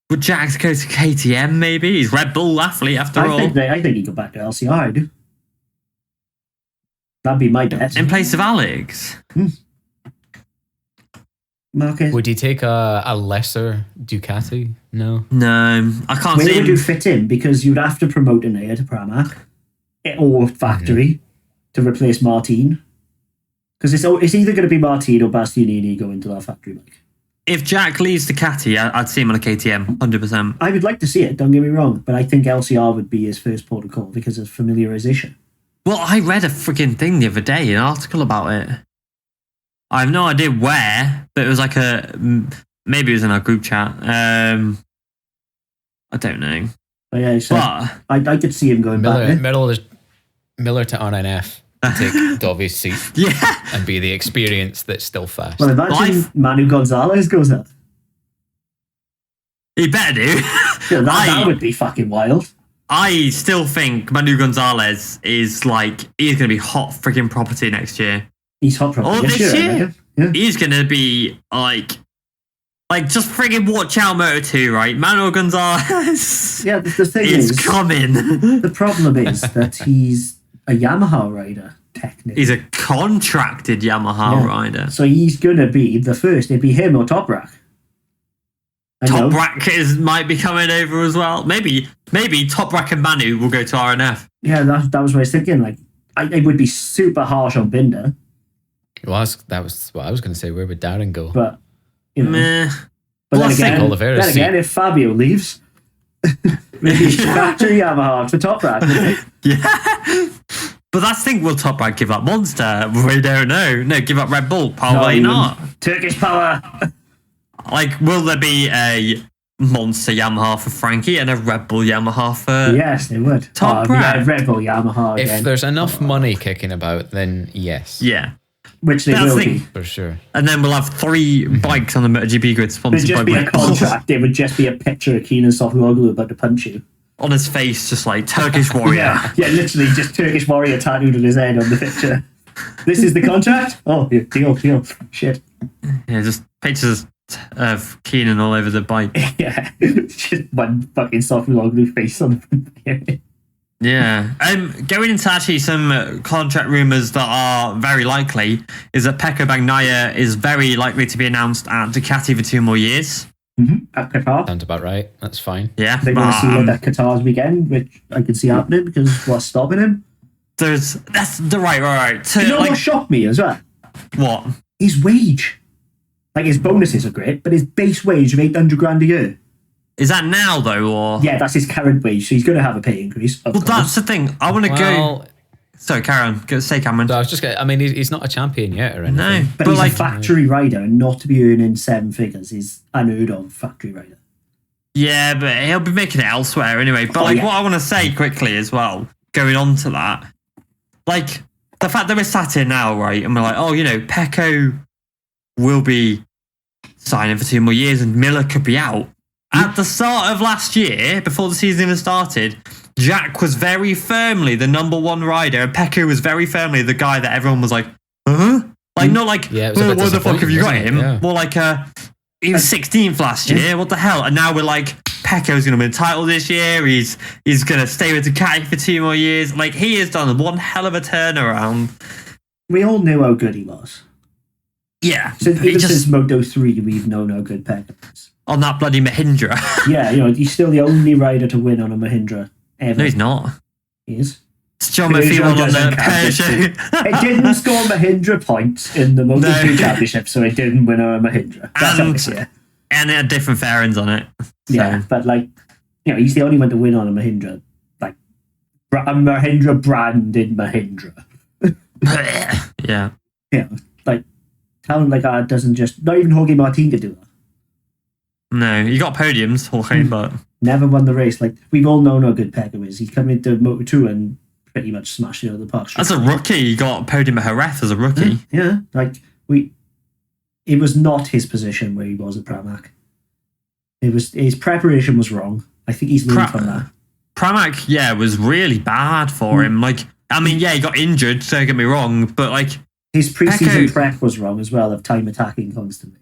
would Jack go to KTM maybe? He's Red Bull athlete after all. I think he'd go back to LCR, dude. That'd be my bet. In place of Alex? Marcus. Would he take a lesser Ducati? No. No, I can't see him. Where would you fit in? Because you'd have to promote an heir to Pramac or factory to replace Martin. Because it's either going to be Martin or Bastianini going to that factory bike. if Jack leaves Ducati, I'd see him on a KTM, 100%. I would like to see it, don't get me wrong, but I think LCR would be his first protocol because of familiarization. Well, I read a freaking thing the other day, an article about it. I have no idea where, but it was like maybe it was in our group chat. I don't know. But yeah, so I could see him going back. Miller to RNF. Take Dovy's seat, and be the experience that's still fast. Well, imagine Manu Gonzalez goes up. He better do. Yeah, that would be fucking wild. I still think Manu Gonzalez is he's going to be hot freaking property next year. He's hot property this year. Yeah. He's going to be just friggin' watch out, Moto2, right? Manu Gonzalez. Yeah, the thing is coming. The problem is that he's a Yamaha rider, technically. He's a contracted Yamaha rider. So he's going to be the first. It'd be him or Toprak. Toprak might be coming over as well. Maybe Toprak and Manu will go to RNF. Yeah, that was what I was thinking. I would be super harsh on Binder. Well, that was what I was going to say. Where would Darren go? But, you know. Meh. But then again, if Fabio leaves, maybe factory Yamaha for Toprak. Yeah. But that's the thing, will Toprak give up Monster? We don't know. No, give up Red Bull? Probably not. Turkish power. Will there be a Monster Yamaha for Frankie and a Red Bull Yamaha for... Yes, they would. Toprak? Red Bull Yamaha again. If there's enough money kicking about, then yes. Yeah. Which they will be. For sure. And then we'll have 3 bikes on the MotoGP grid sponsored by Red Bull. It'd just be a contract. It would just be a picture of Kenan Sofuoglu about to punch you. On his face, just Turkish warrior. yeah, literally just Turkish warrior tattooed on his head on the picture. This is the contract? Oh, yeah, deal. Shit. Yeah, just pictures of Kenan all over the bike. Yeah, just one fucking Sofuoglu face on the Yeah. Going into actually some contract rumours that are very likely is that Pecco Bagnaia is very likely to be announced at Ducati for 2 more years. Mm-hmm. At Qatar. Sounds about right. That's fine. Yeah. They're going to see him at Qatar's weekend, which I can see happening because what's stopping him? That's the right. You know what shocked me as well? What? His wage. His bonuses are great, but his base wage of 800 grand a year. Is that now though, or? Yeah, that's his current wage, so he's going to have a pay increase. Well, that's the thing. I want to go. Sorry, Karen. Say Cameron. So I was just. He's not a champion yet or anything. No, but he's a factory rider, and not to be earning 7 figures is unheard of. Factory rider. Yeah, but he'll be making it elsewhere anyway. But what I want to say quickly as well, going on to that, the fact that we're sat here now, right, and we're Pecco will be signing for 2 more years, and Miller could be out. At the start of last year, before the season even started, Jack was very firmly the number 1 rider, and Pecco was very firmly the guy that everyone was like, huh? Not why the fuck have you got him? Yeah. More he was 16th last year, what the hell? And now we're Pecco's going to win the title this year, he's going to stay with Ducati for 2 more years. He has done one hell of a turnaround. We all knew how good he was. Yeah. So even since Moto3, we've known how good Pecco is. On that bloody Mahindra. Yeah, he's still the only rider to win on a Mahindra ever. No, he's not. He is. It's John Murphy won on the Peugeot. It didn't score Mahindra points in the Moto2 Championship, so it didn't win on a Mahindra. That's obviously it. And it had different fairings on it. So. Yeah, but he's the only one to win on a Mahindra. A Mahindra branded Mahindra. Yeah. Yeah, talent like that doesn't just... Not even Jorge Martin could do that. No, you got podiums, Jorge, but... Never won the race. We've all known how good Pecco is. He's come into Moto2 and pretty much smashed it out of the park. As a rookie, he got a podium at Jerez as a rookie. Yeah. It was not his position where he was at Pramac. His preparation was wrong. I think he's learned from that. Pramac, was really bad for him. He got injured, don't get me wrong, but his pre-season prep was wrong as well, of time attacking constantly.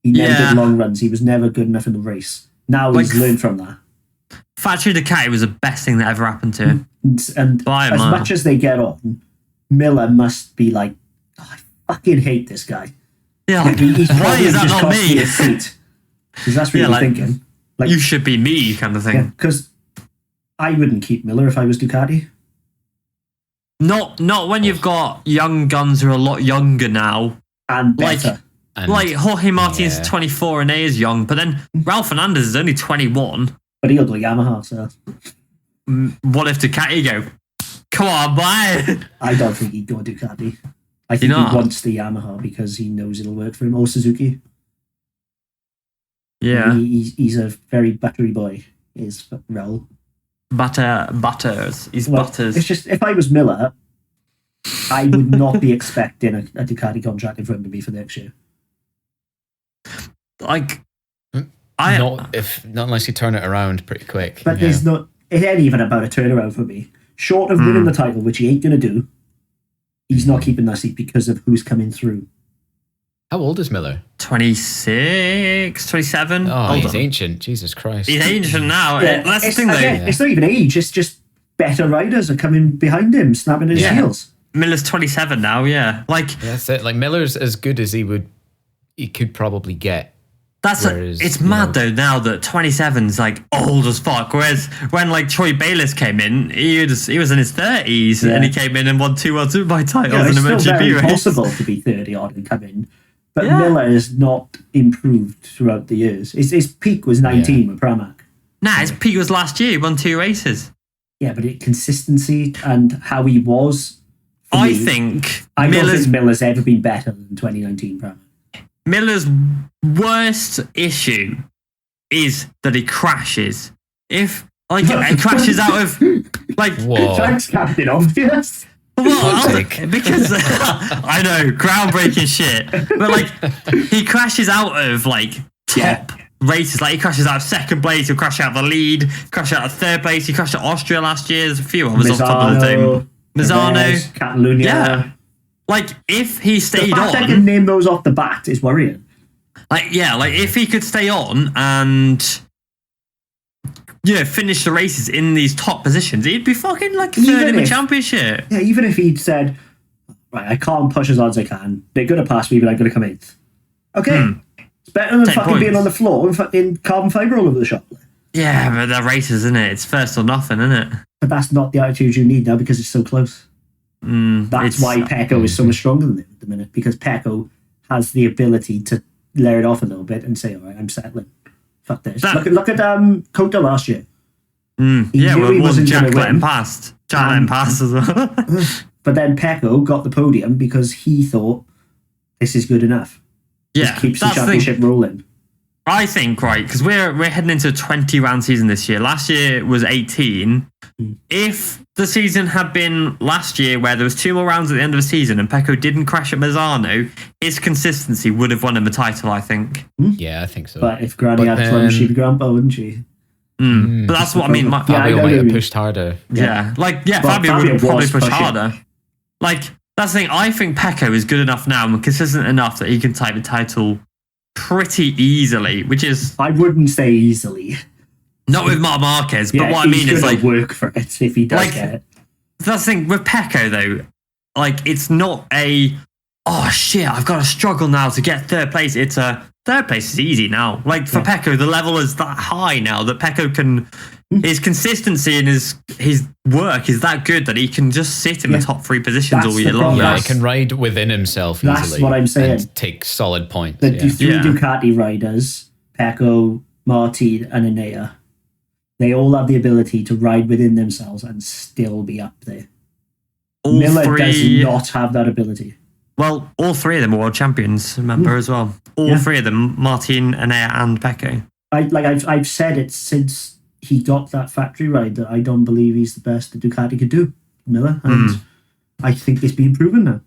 He never did long runs. He was never good enough in the race. Now he's learned from that. Factory Ducati was the best thing that ever happened to him. And as much as they get on, Miller must be I fucking hate this guy. Yeah, why is that not me? Because that's what you're thinking. You should be me kind of thing. Because I wouldn't keep Miller if I was Ducati. Not when you've got young guns who are a lot younger now. And better. And, like Jorge Martin's 24 and he is young, but then Ralph Fernandez is only 21. But he'll go Yamaha, so. What if Ducati go, come on, boy? I don't think he'd go Ducati. I think he wants the Yamaha because he knows it'll work for him, or Suzuki. Yeah. He's a very buttery boy, is Raul. Butters. He's butters. It's just, if I was Miller, I would not be expecting a Ducati contract in front of me for next year. Like, not unless you turn it around pretty quick. But it ain't even about a turnaround for me. Short of winning the title, which he ain't going to do, he's not keeping that seat because of who's coming through. How old is Miller? 26, 27. Oh, he's ancient. Jesus Christ. He's ancient now. Yeah, that's the thing, though. It's not even age. It's just better riders are coming behind him, snapping his heels. Miller's 27 now, yeah. That's it. Like, Miller's as good as he could probably get. It's mad though now that 27's like old as fuck. Whereas when like Troy Bayliss came in, he was in his 30s and he came in and won 2 World Superbike titles in a MotoGP race. It's still very possible to be 30 odd and come in, but Miller has not improved throughout the years. His peak was 19 with Pramac. Nah, his peak was last year. He won 2 races. Yeah, but consistency and how he was. I don't think Miller's ever been better than 2019 Pramac. Miller's worst issue is that he crashes. If he crashes out of whoa. Thanks, Captain Obvious. Well, because I know, groundbreaking shit. But he crashes out of top races. Like he crashes out of second place, he'll crash out of the lead, crash out of third place, he crashed at Austria last year. There's a few others off the top of the dome. Mazzano, Catalunya. Yeah. If he stayed the fact I can name those off the bat is worrying. If he could stay on and finish the races in these top positions, he'd be fucking third in the championship. Yeah, even if he'd said, right, I can't push as hard as I can. They're going to pass me, but I'm going to come 8th. Okay. It's better than fucking being on the floor and fucking carbon fibre all over the shop. Yeah, but they're races, isn't it? It's first or nothing, isn't it? But that's not the attitude you need now because it's so close. That's why Pecco is so much stronger than him at the minute, because Pecco has the ability to layer it off a little bit and say, all right, I'm settling. Fuck this. Look at Cota last year. He wasn't Jack let him pass. Jack let him pass as well. But then Pecco got the podium because he thought this is good enough. Yeah, just keeps the championship rolling. I think, right, because we're heading into a 20-round season this year. Last year was 18. If the season had been last year where there was 2 more rounds at the end of the season and Pecco didn't crash at Mazzano, his consistency would have won him the title, I think. Yeah, I think so. But if Granny had fun, she'd be Grandpa, wouldn't she? But that's what I mean. Fabio might have pushed harder. Fabio would have probably pushed harder. That's the thing. I think Pecco is good enough now and consistent enough that he can take the title pretty easily, which is... I wouldn't say easily. Not with Marc Marquez, but what I mean is work for it if he does get it. That's the thing with Pecco though. It's not a I've got to struggle now to get third place. It's a third place is easy now. For Pecco, the level is that high now that Pecco can. His consistency and his work is that good that he can just sit in the top 3 positions all year long. Yeah, he can ride within himself easily. That's what I'm saying. And take solid points. The 3 Ducati riders, Pecco, Martin, and Enea, they all have the ability to ride within themselves and still be up there. Miller does not have that ability. Well, all 3 of them are world champions, remember, as well. All 3 of them, Martin, Enea, and Pecco. I've said it since he got that factory ride that I don't believe he's the best that Ducati could do, Miller, and I think it's been proven now.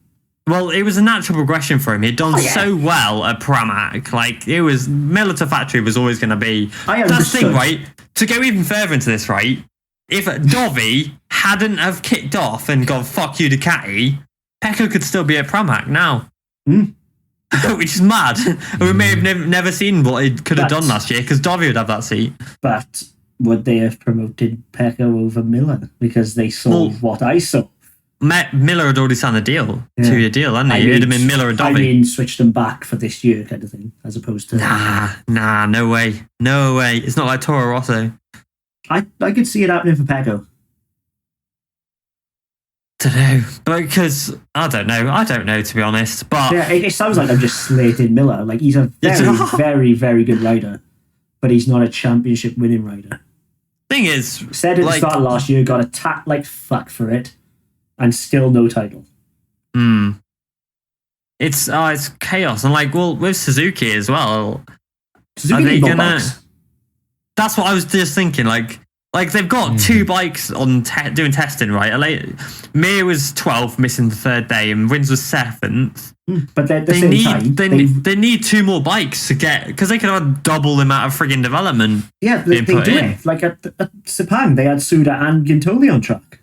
Well, it was a natural progression for him. He'd done so well at Pramac. It was Miller to factory was always going to be. That's the thing, right? To go even further into this, right? If Dovi hadn't have kicked off and gone fuck you Ducati, Pecco could still be at Pramac now. Which is mad. We may have never seen what he could have done last year because Dovi would have that seat. But would they have promoted Pecco over Miller because they saw what I saw? Miller had already signed a deal, 2-year deal, hadn't he? It'd have been Miller and Dovi. Switched them back for this year kind of thing, as opposed to... Nah, no way. No way. It's not like Toro Rosso. I could see it happening for Pecco. don't know, because I don't know to be honest. But yeah, it sounds like I'm just slating Miller. Like he's a very, very, very good rider, but he's not a championship winning rider. Thing is, said at the start of last year, got attacked like fuck for it, and still no title. It's chaos, and like, well, with Suzuki as well. Suzuki need more bikes. That's what I was just thinking. Like they've got 2 bikes on doing testing, right? Mir was 12th, missing the 3rd day, and Rins was 7th. But they need 2 more bikes to get, because they could have double the amount of frigging development. Yeah, they do it. Like at Sepang, they had Suda and Gintoli on track.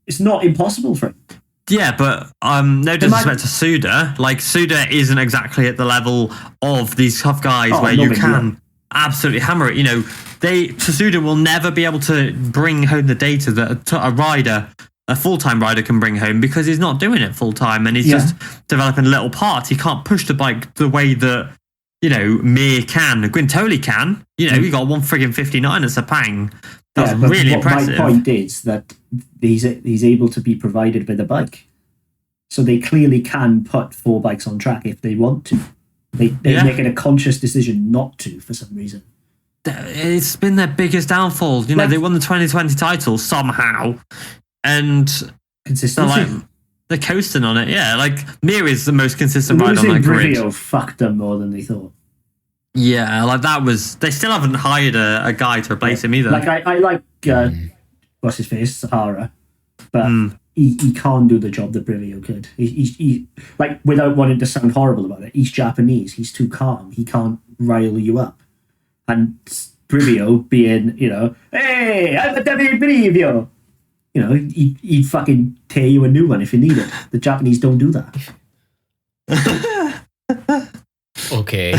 It's not impossible for it. Yeah, but no disrespect to Suda. Like, Suda isn't exactly at the level of these tough guys where you can absolutely hammer it. You know, Suda will never be able to bring home the data that a full-time rider can bring home, because he's not doing it full-time, and he's just developing little parts. He can't push the bike the way that, you know, Mir can. Gintoli can. You know, he got 1:59 at Sepang. That's really impressive. My point is that he's able to be provided with a bike. So they clearly can put 4 bikes on track if they want to. They're making a conscious decision not to for some reason. It's been their biggest downfall. You know, they won the 2020 title somehow, and consistency. They're coasting on it. Yeah, like Mir is the most consistent rider on that grid. Brivio fucked them more than they thought. Yeah, like that was. They still haven't hired a guy to replace him either. Like I like what's his face, Sahara, but he can't do the job that Brivio could. He like, without wanting to sound horrible about it, he's Japanese. He's too calm. He can't rile you up. And Brivio being, you know, hey, I'm a Brivio. You know, he'd fucking tear you a new one if you need it. The Japanese don't do that. Okay.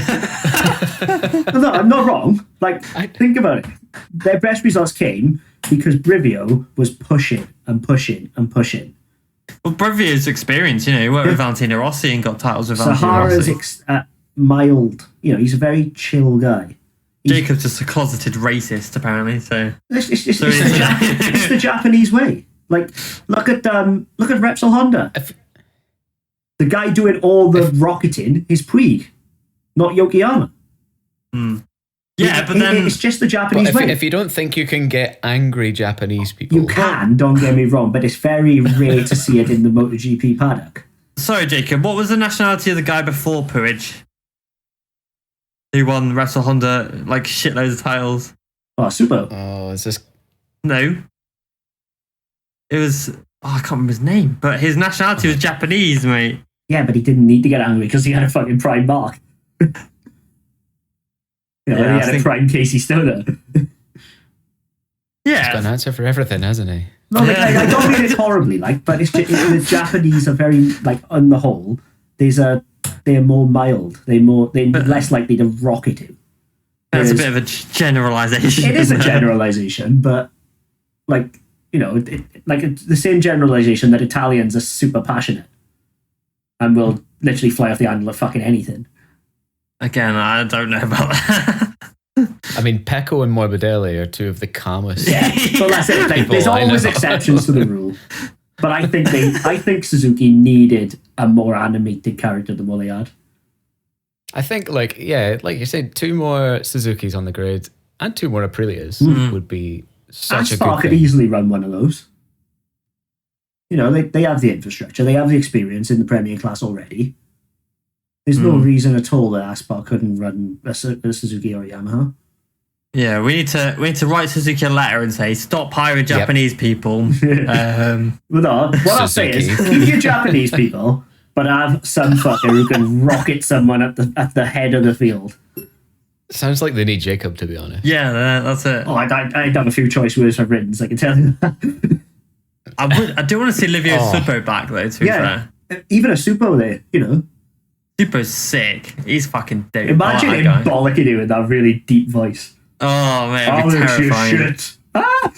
No, I'm not wrong. Like, think about it. Their best results came because Brivio was pushing and pushing and pushing. Well, Brivio's experience, you know, he worked with Valentino Rossi and got titles with Valentino Rossi. Sahara's mild. You know, he's a very chill guy. Jacob's just a closeted racist, apparently. So it's the Japanese way. Like, look at Repsol Honda. The guy doing all the rocketing is Puig, not Yokoyama. Yeah, but then it's just the Japanese way. If you don't think you can get angry Japanese people, you can. Don't get me wrong, but it's very rare to see it in the MotoGP paddock. Sorry, Jacob. What was the nationality of the guy before Puig? Who won Repsol Honda like shitloads of titles? Oh, Super. Oh, is this? No. It was. I can't remember his name, but his nationality was Japanese, mate. Yeah, but he didn't need to get angry because he had a fucking prime mark. He had a prime Casey Stoner. He's got an answer for everything, hasn't he? No, I don't mean it horribly, but it's just, the Japanese are very, on the whole, they're more mild. They're less likely to rocket him. That's a bit of a generalization. It is a generalization, but it's the same generalization that Italians are super passionate and will literally fly off the handle of fucking anything. Again, I don't know about that. I mean, Pecco and Morbidelli are 2 of the calmest. Yeah, so that's it. There's always exceptions to the rule, but I think Suzuki needed a more animated character than what they had. I think, like you said, 2 more Suzukis on the grid and 2 more Aprilias would be such a good thing. Could easily run one of those. You know, they have the infrastructure, they have the experience in the Premier class already. There's no reason at all that Aspar couldn't run a Suzuki or a Yamaha. Yeah, we need to write Suzuki a letter and say, stop hiring Japanese people. What I'll say is, keep your Japanese people, but have some fucker who can rocket someone at the head of the field. Sounds like they need Jacob, to be honest. Yeah, that's it. Oh, I'd have a few choice words for Riddens, I can tell you that. I do want to see Livio Supo back, though, to be fair. Even a Supo there, you know. Supo's sick. He's fucking dope. Imagine him bollocking you with that really deep voice. Oh, man, it'd be terrifying. Shit.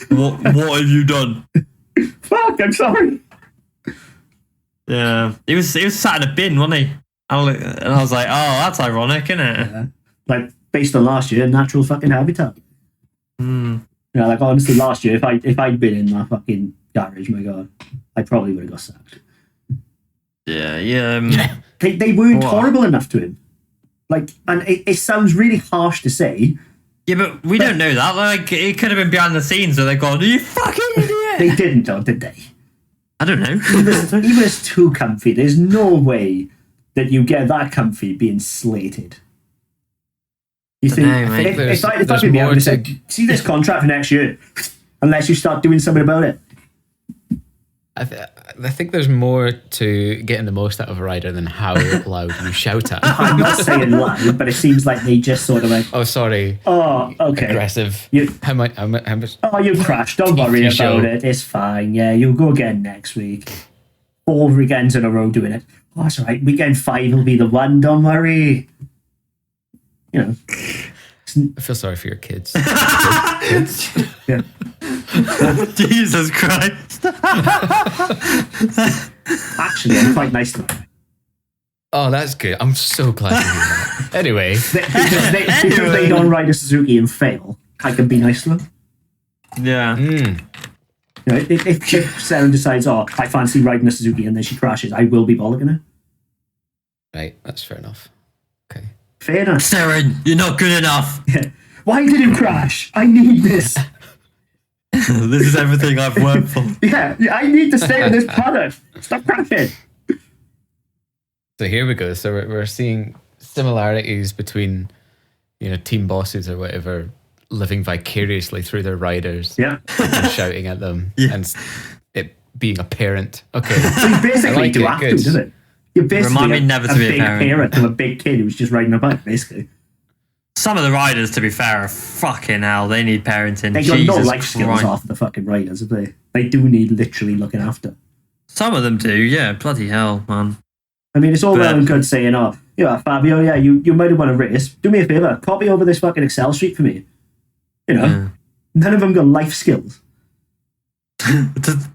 What have you done? Fuck, I'm sorry. Yeah. He was sat in a bin, wasn't he? And I was like, oh, that's ironic, isn't it? Yeah. Like, based on last year, natural fucking habitat. Yeah, You know, like honestly, last year, if I'd been in that fucking garage, my God, I probably would have got sacked. Yeah. They weren't horrible enough to him. Like, and it sounds really harsh to say. Yeah, but we don't know that. Like, it could have been behind the scenes where they're going, "Are you fucking idiot?" They didn't, though, did they? I don't know. He was too comfy. There's no way that you get that comfy being slated. You think, if I'd been able to say, see this contract for next year, unless you start doing something about it. I think there's more to getting the most out of a rider than how loud you shout at. I'm not saying loud, but it seems like they just sort of like, oh, sorry. Oh, okay. Aggressive. How much? Oh, you crashed. Don't worry about it. It's fine. Yeah, you'll go again next week. 4 weekends in a row doing it. Oh, that's all right. Weekend 5 will be the one. Don't worry. You know. I feel sorry for your kids. Kids? Yeah. Jesus Christ. Actually, I'm quite nice to them. Oh, that's good. I'm so glad to hear that. Anyway. Because they don't ride a Suzuki and fail, I can be nice to them. Yeah. You know, if Sarah decides, I fancy riding a Suzuki and then she crashes, I will be bollocking her. Right, that's fair enough. Okay. Fair enough. Sarah, you're not good enough. Yeah. Why did you crash? I need this. This is everything I've worked for. Yeah, I need to stay with this product. Stop crashing. So here we go. So we're seeing similarities between, team bosses or whatever living vicariously through their riders. Yeah. And shouting at them. Yeah. And it being a parent. Okay. So you basically do have to, doesn't it? You're basically Remind me never to be a big parent to a big kid who's just riding a bike, basically. Some of the riders, to be fair, are fucking hell. They need parenting. They got no life skills off the fucking riders, have they? They do need literally looking after. Some of them do, yeah. Bloody hell, man. I mean, it's all well and good saying, Fabio, yeah, you might have won a race. Do me a favour, copy over this fucking Excel sheet for me. None of them got life skills. Do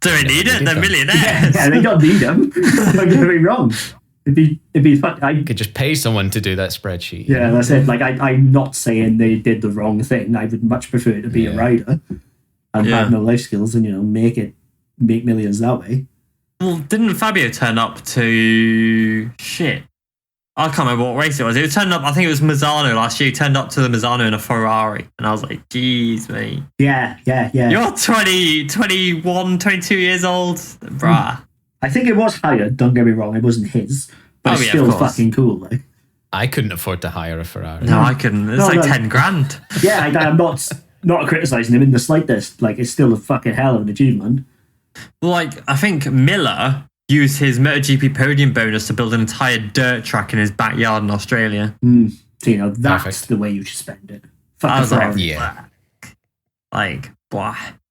they need it? They're millionaires. Yeah, they don't need them. Don't get me wrong. It'd be fun. I could just pay someone to do that spreadsheet. Yeah, that's it. Like, I'm not saying they did the wrong thing. I would much prefer to be a rider and have no life skills and, make millions that way. Well, didn't Fabio turn up to... Shit. I can't remember what race it was. It turned up, I think it was Mazzano last year. He turned up to the Mazzano in a Ferrari. And I was like, geez, mate. Yeah. You're 21, 22 years old. Bruh. I think it was hired, don't get me wrong. It wasn't his. But it's still fucking cool, like. I couldn't afford to hire a Ferrari. No, I couldn't. It's 10 grand. Yeah, I'm not criticising him in the slightest. Like, it's still a fucking hell of an achievement. Well, I think Miller used his MotoGP podium bonus to build an entire dirt track in his backyard in Australia. So, that's the way you should spend it. Fuck a Ferrari.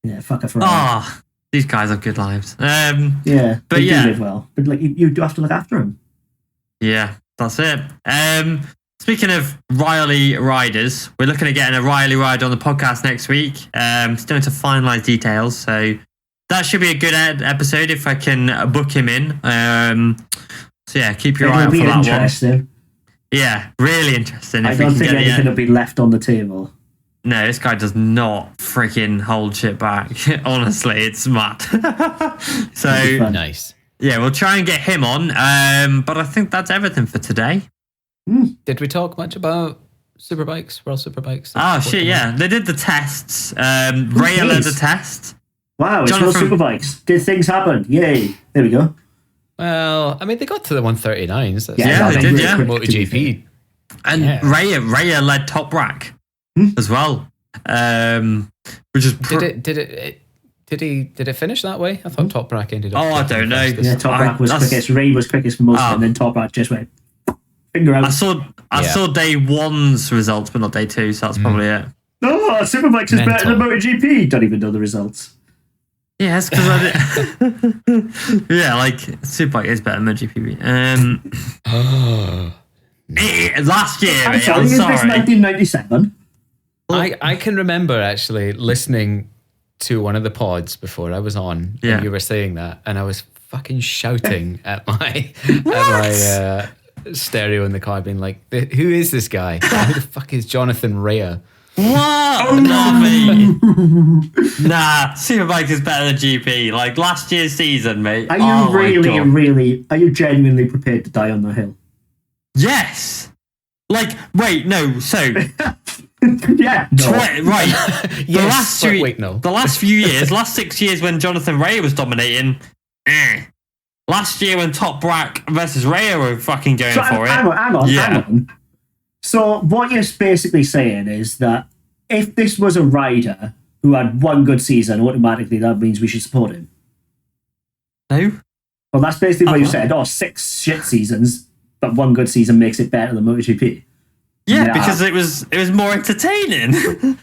Yeah, fuck a Ferrari. These guys have good lives. But they do live well. But you do have to look after them. Yeah, that's it. Speaking of Riley riders, we're looking at getting a Riley rider on the podcast next week. Still need to finalise details, so that should be a good episode if I can book him in. So yeah, keep your eye out for that one. Yeah, really interesting. I don't think anything will be left on the table. No, this guy does not freaking hold shit back. Honestly, it's mad. So nice. Yeah, we'll try and get him on. But I think that's everything for today. Did we talk much about Superbikes, World Superbikes? Oh shit, yeah. They did the tests. Raya led the test. Wow, it's World Superbikes. Did things happen? Yay. There we go. Well, I mean, they got to the 139s. Yeah, they did, yeah. MotoGP. And Raya led Top Rack as well. Which is Did it finish that way? I thought Top Rack ended up. I don't know. Yeah, Top Rack was quickest. Ray was quickest for most, and then Top Rack just went finger out. I saw day one's results, but not day two, so that's probably it. No, Superbikes is better than MotoGP. Don't even know the results. Yeah, it's because I did. Yeah, Superbike is better than MotoGP. Last year, I'm sorry. Is this 1997? I can remember actually listening to one of the pods before I was on, and you were saying that, and I was fucking shouting at my stereo in the car, being like, "Who is this guy? Who the fuck is Jonathan Raya?" What? Not me. Nah, Superbike is better than GP. Like last year's season, mate. Are you genuinely prepared to die on the hill? Yes. Like, wait, no. So, yeah, no. Right. Yes, The last few years, last 6 years when Jonathan Rea was dominating, last year when Top Brack versus Rea were fucking going for it. Hang on. So what you're basically saying is that if this was a rider who had one good season, automatically that means we should support him. No. Well, that's basically what you said. 6 shit seasons, but one good season makes it better than MotoGP. Yeah, because it was more entertaining.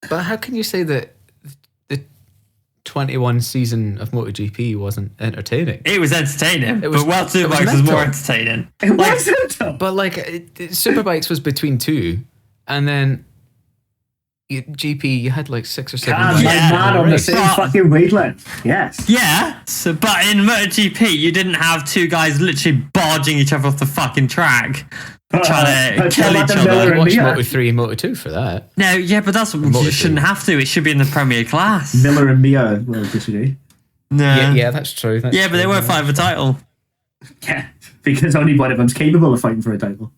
But how can you say that the 21 season of MotoGP wasn't entertaining? It was entertaining, but World Superbikes was more entertaining. It wasn't. But Superbikes was between two, and then GP, you had 6 or 7 man on the same fucking wavelength. Yes. Yeah, but in MotoGP, you didn't have two guys literally barging each other off the fucking track, trying to kill each other. Watch Moto3 and Moto2 for that. No, yeah, but that's what you shouldn't have to. It should be in the Premier class. Miller and Mia will disagree. No. Yeah, that's true. But they won't fight for a title. Yeah, because only one of them's capable of fighting for a title.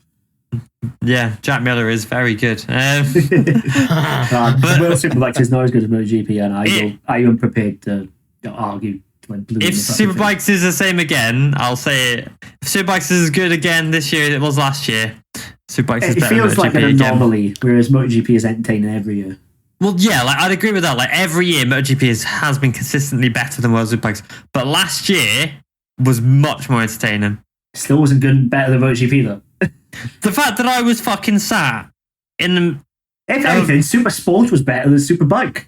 Yeah, Jack Miller is very good. World Superbikes is not as good as MotoGP, and I am prepared to argue. If Superbikes is the same again, I'll say it. If Superbikes is as good again this year as it was last year, Superbikes is better than MotoGP. It feels like an anomaly, whereas MotoGP is entertaining every year. Well, yeah, I'd agree with that. Every year, MotoGP has been consistently better than World Superbikes, but last year was much more entertaining. Still wasn't better than MotoGP though. The fact that I was fucking sat in the... If anything, Super Sport was better than Superbike.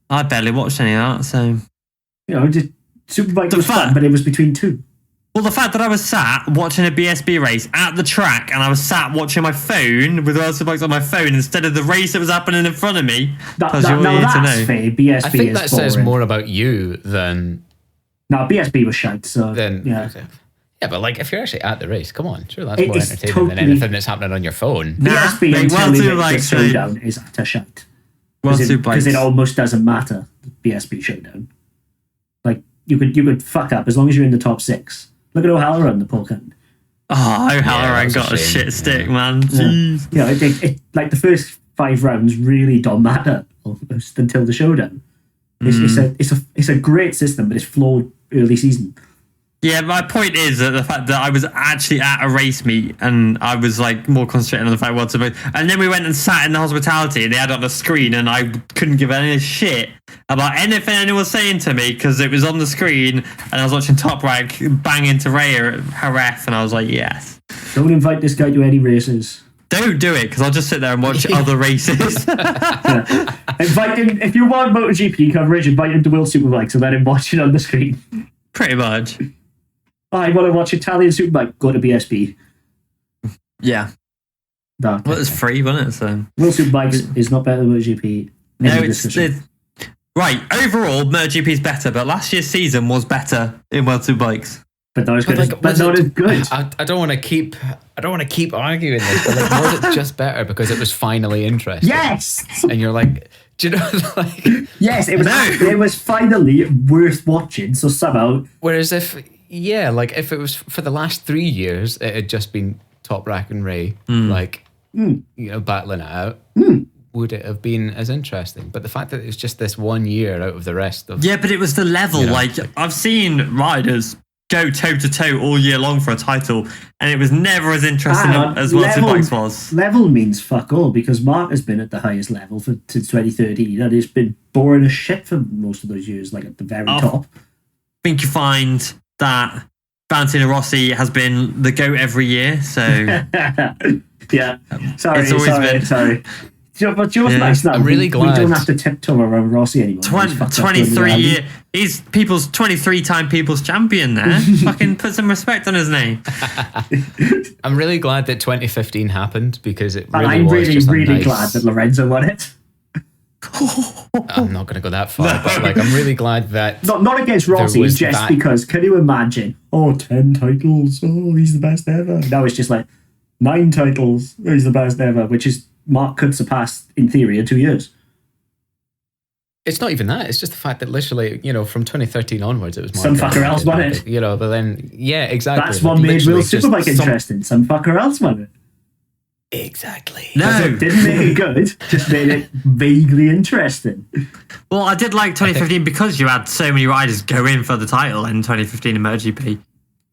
I barely watched any of that, so... just Superbike was fun, but it was between two. Well, the fact that I was sat watching a BSB race at the track and I was sat watching my phone with World Superbikes on my phone instead of the race that was happening in front of me. That's fair. BSB I think that boring. says more about you than... No, BSB was shite, so... Yeah. Okay. Yeah, but if you're actually at the race, come on, sure, that's more entertaining than anything that's happening on your phone. BSB until the showdown is utter shite. Because it almost doesn't matter, the BSB showdown. You could fuck up as long as you're in the top 6. Look at O'Halloran, the pole count. Oh, O'Halloran got a shit stick, man. Jeez. Yeah, the first 5 rounds really don't matter almost until the showdown. It's a great system, but it's flawed early season. Yeah, my point is that the fact that I was actually at a race meet and I was more concentrating on the fact what's about, and then we went and sat in the hospitality and they had it on the screen and I couldn't give any shit about anything anyone was saying to me because it was on the screen and I was watching Top Rank bang into Rea her ref and I was like, yes. Don't invite this guy to any races. Don't do it because I'll just sit there and watch other races. Invite him, if you want MotoGP coverage, invite him to World Superbikes and let him watch it on the screen. Pretty much. I want to watch Italian Superbike. Go to BSB. Yeah. Well, it's free, wasn't it? So World Superbikes is not better than MotoGP. No, it's right. Overall, MotoGP is better, but last year's season was better in World Superbikes. But not as good. Not as good. I don't want to keep arguing this. But was it just better because it was finally interesting? Yes. And you're like, do you know, yes, it was. It was finally worth watching. So somehow, whereas if it was for the last 3 years, it had just been Top Rack and Ray, battling it out. Would it have been as interesting? But the fact that it's just this 1 year out of the rest of... Yeah, but it was the level. I've seen riders go toe-to-toe all year long for a title, and it was never as interesting as World Superbikes was. Level means fuck all, because Mark has been at the highest level since 2013, and it's been boring as shit for most of those years, at the very top. I think you find that Valentino Rossi has been the GOAT every year, so... yeah. Sorry. Do you know what's nice now? I'm really glad. We don't have to tiptoe around Rossi anymore. 23 years. He's 23-time people's champion there. Fucking put some respect on his name. I'm really glad that 2015 happened because it really I'm was really glad that Lorenzo won it. I'm not going to go that far, but I'm really glad that... Not against Rossi, just because, can you imagine? 10 titles, he's the best ever. Now it's just 9 titles, he's the best ever, which is... Mark could surpass, in theory, in 2 years. It's not even that. It's just the fact that literally, from 2013 onwards, it was some fucker else won it. But then, yeah, exactly. That's what made World Superbike interesting. Some fucker else won it. Exactly. No, it didn't make it good. Just made it vaguely interesting. Well, I did like 2015 because you had so many riders go in for the title in 2015 in MotoGP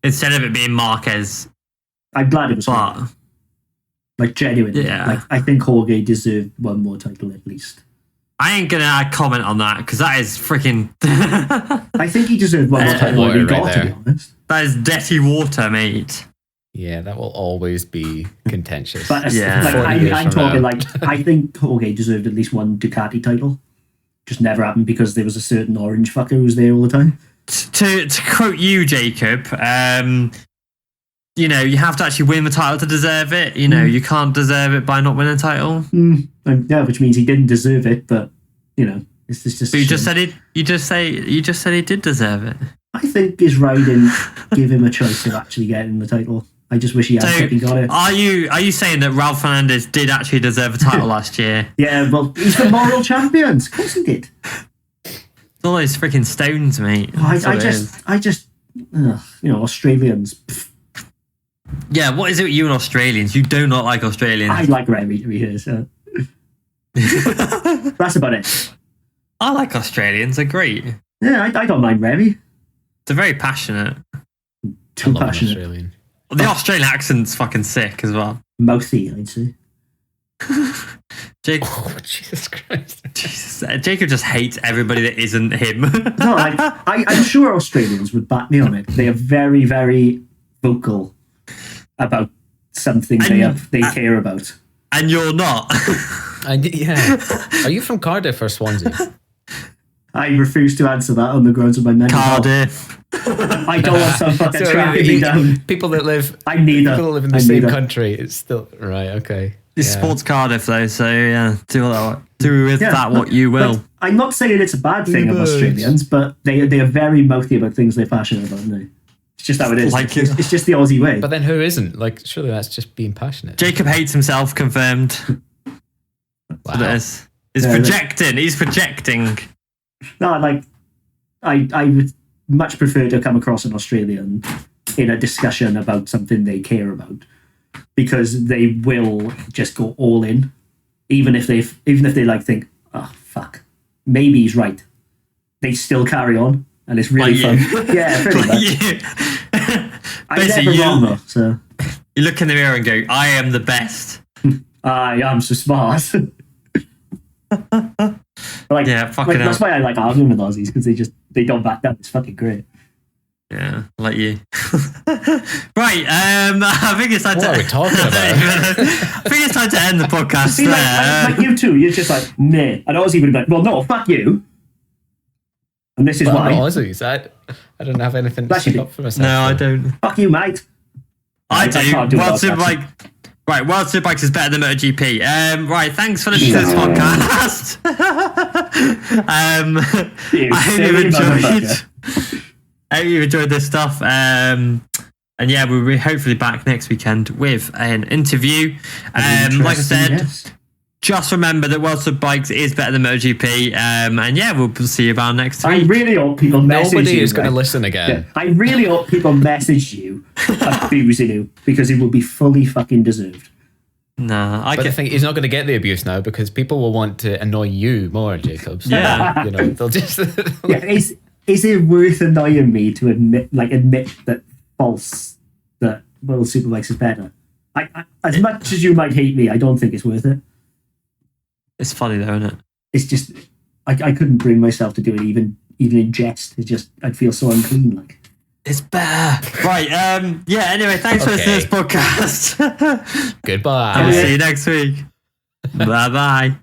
instead of it being Marquez. I'm glad it was. Like genuinely, I think Jorge deserved one more title at least. I ain't gonna comment on that because that is freaking. I think he deserved one more title when he got, to be honest. That is dirty water, mate. Yeah, that will always be contentious. But I'm talking I think Jorge deserved at least one Ducati title. Just never happened because there was a certain orange fucker who was there all the time. To quote you, Jacob, you have to actually win the title to deserve it. You can't deserve it by not winning a title. Yeah, which means he didn't deserve it, but it's just. But you just said he did deserve it. I think his riding gave him a choice of actually getting the title. I just wish he had fucking got it. Are you saying that Ralph Fernandez did actually deserve a title last year? Yeah, well, he's the moral champion. Of course he did. It's all those freaking stones, mate. Australians. Pff. Yeah, what is it with you and Australians? You do not like Australians. I like Remy to be here, so. That's about it. I like Australians, they're great. Yeah, I don't mind Remy. They're very passionate. Too passionate. The Australian accent's fucking sick as well. Mouthy, I'd say. Jacob, Jesus Christ. Jacob just hates everybody that isn't him. No, I'm sure Australians would back me on it. They are very, very vocal about something they care about. And you're not. Yeah. Are you from Cardiff or Swansea? I refuse to answer that on the grounds of my mental Cardiff. I don't want some fucking tracking me down. People that live in the same country, it's still right. Okay. It's sports Cardiff though, so yeah, do with that what you will. I'm not saying it's a bad thing of Australians, but they are very mouthy about things they're passionate about. No, it's just how it is. It's just the Aussie way. But then who isn't? Like, surely that's just being passionate. Jacob hates himself. Confirmed. Wow. He's projecting. He's projecting. No, I would much prefer to come across an Australian in a discussion about something they care about, because they will just go all in, even if they think, oh fuck, maybe he's right. They still carry on, and it's really fun. Yeah, pretty much. I'm never wrong though. So you look in the mirror and go, "I am the best. I am so smart." Fucking that's why I like arguing with Aussies, because they don't back down. It's fucking great. Yeah, like you. Right, I think it's time what to. What are we talking about? I think it's time to end the podcast. See, like you two, you're just like, nah. And Aussie would be like, well, no, fuck you. And this is why. I'm not Aussies. I don't have anything to stick up for myself. No, I don't. Fuck you, mate. I do. World Superbikes is better than MotoGP. Right, thanks for listening to this podcast. I hope you've enjoyed this stuff. And yeah, we'll be hopefully back next weekend with an interview. Like I said, just remember that World Superbikes is better than MotoGP. And yeah, we'll see you about next week. I really hope people message you. Nobody is going to listen again. Yeah, I really hope people message you abusing you, because it will be fully fucking deserved. No, but the thing, he's not going to get the abuse now, because people will want to annoy you more, Jacob. So, yeah, they'll just. Is it worth annoying me to admit that that World Superbikes is better? As much as you might hate me, I don't think it's worth it. It's funny though, isn't it? It's just I couldn't bring myself to do it even in jest. It's just I'd feel so unclean. Like, it's better. Right. Yeah. Anyway, thanks for listening to this podcast. Goodbye. I'll see you next week. Bye bye.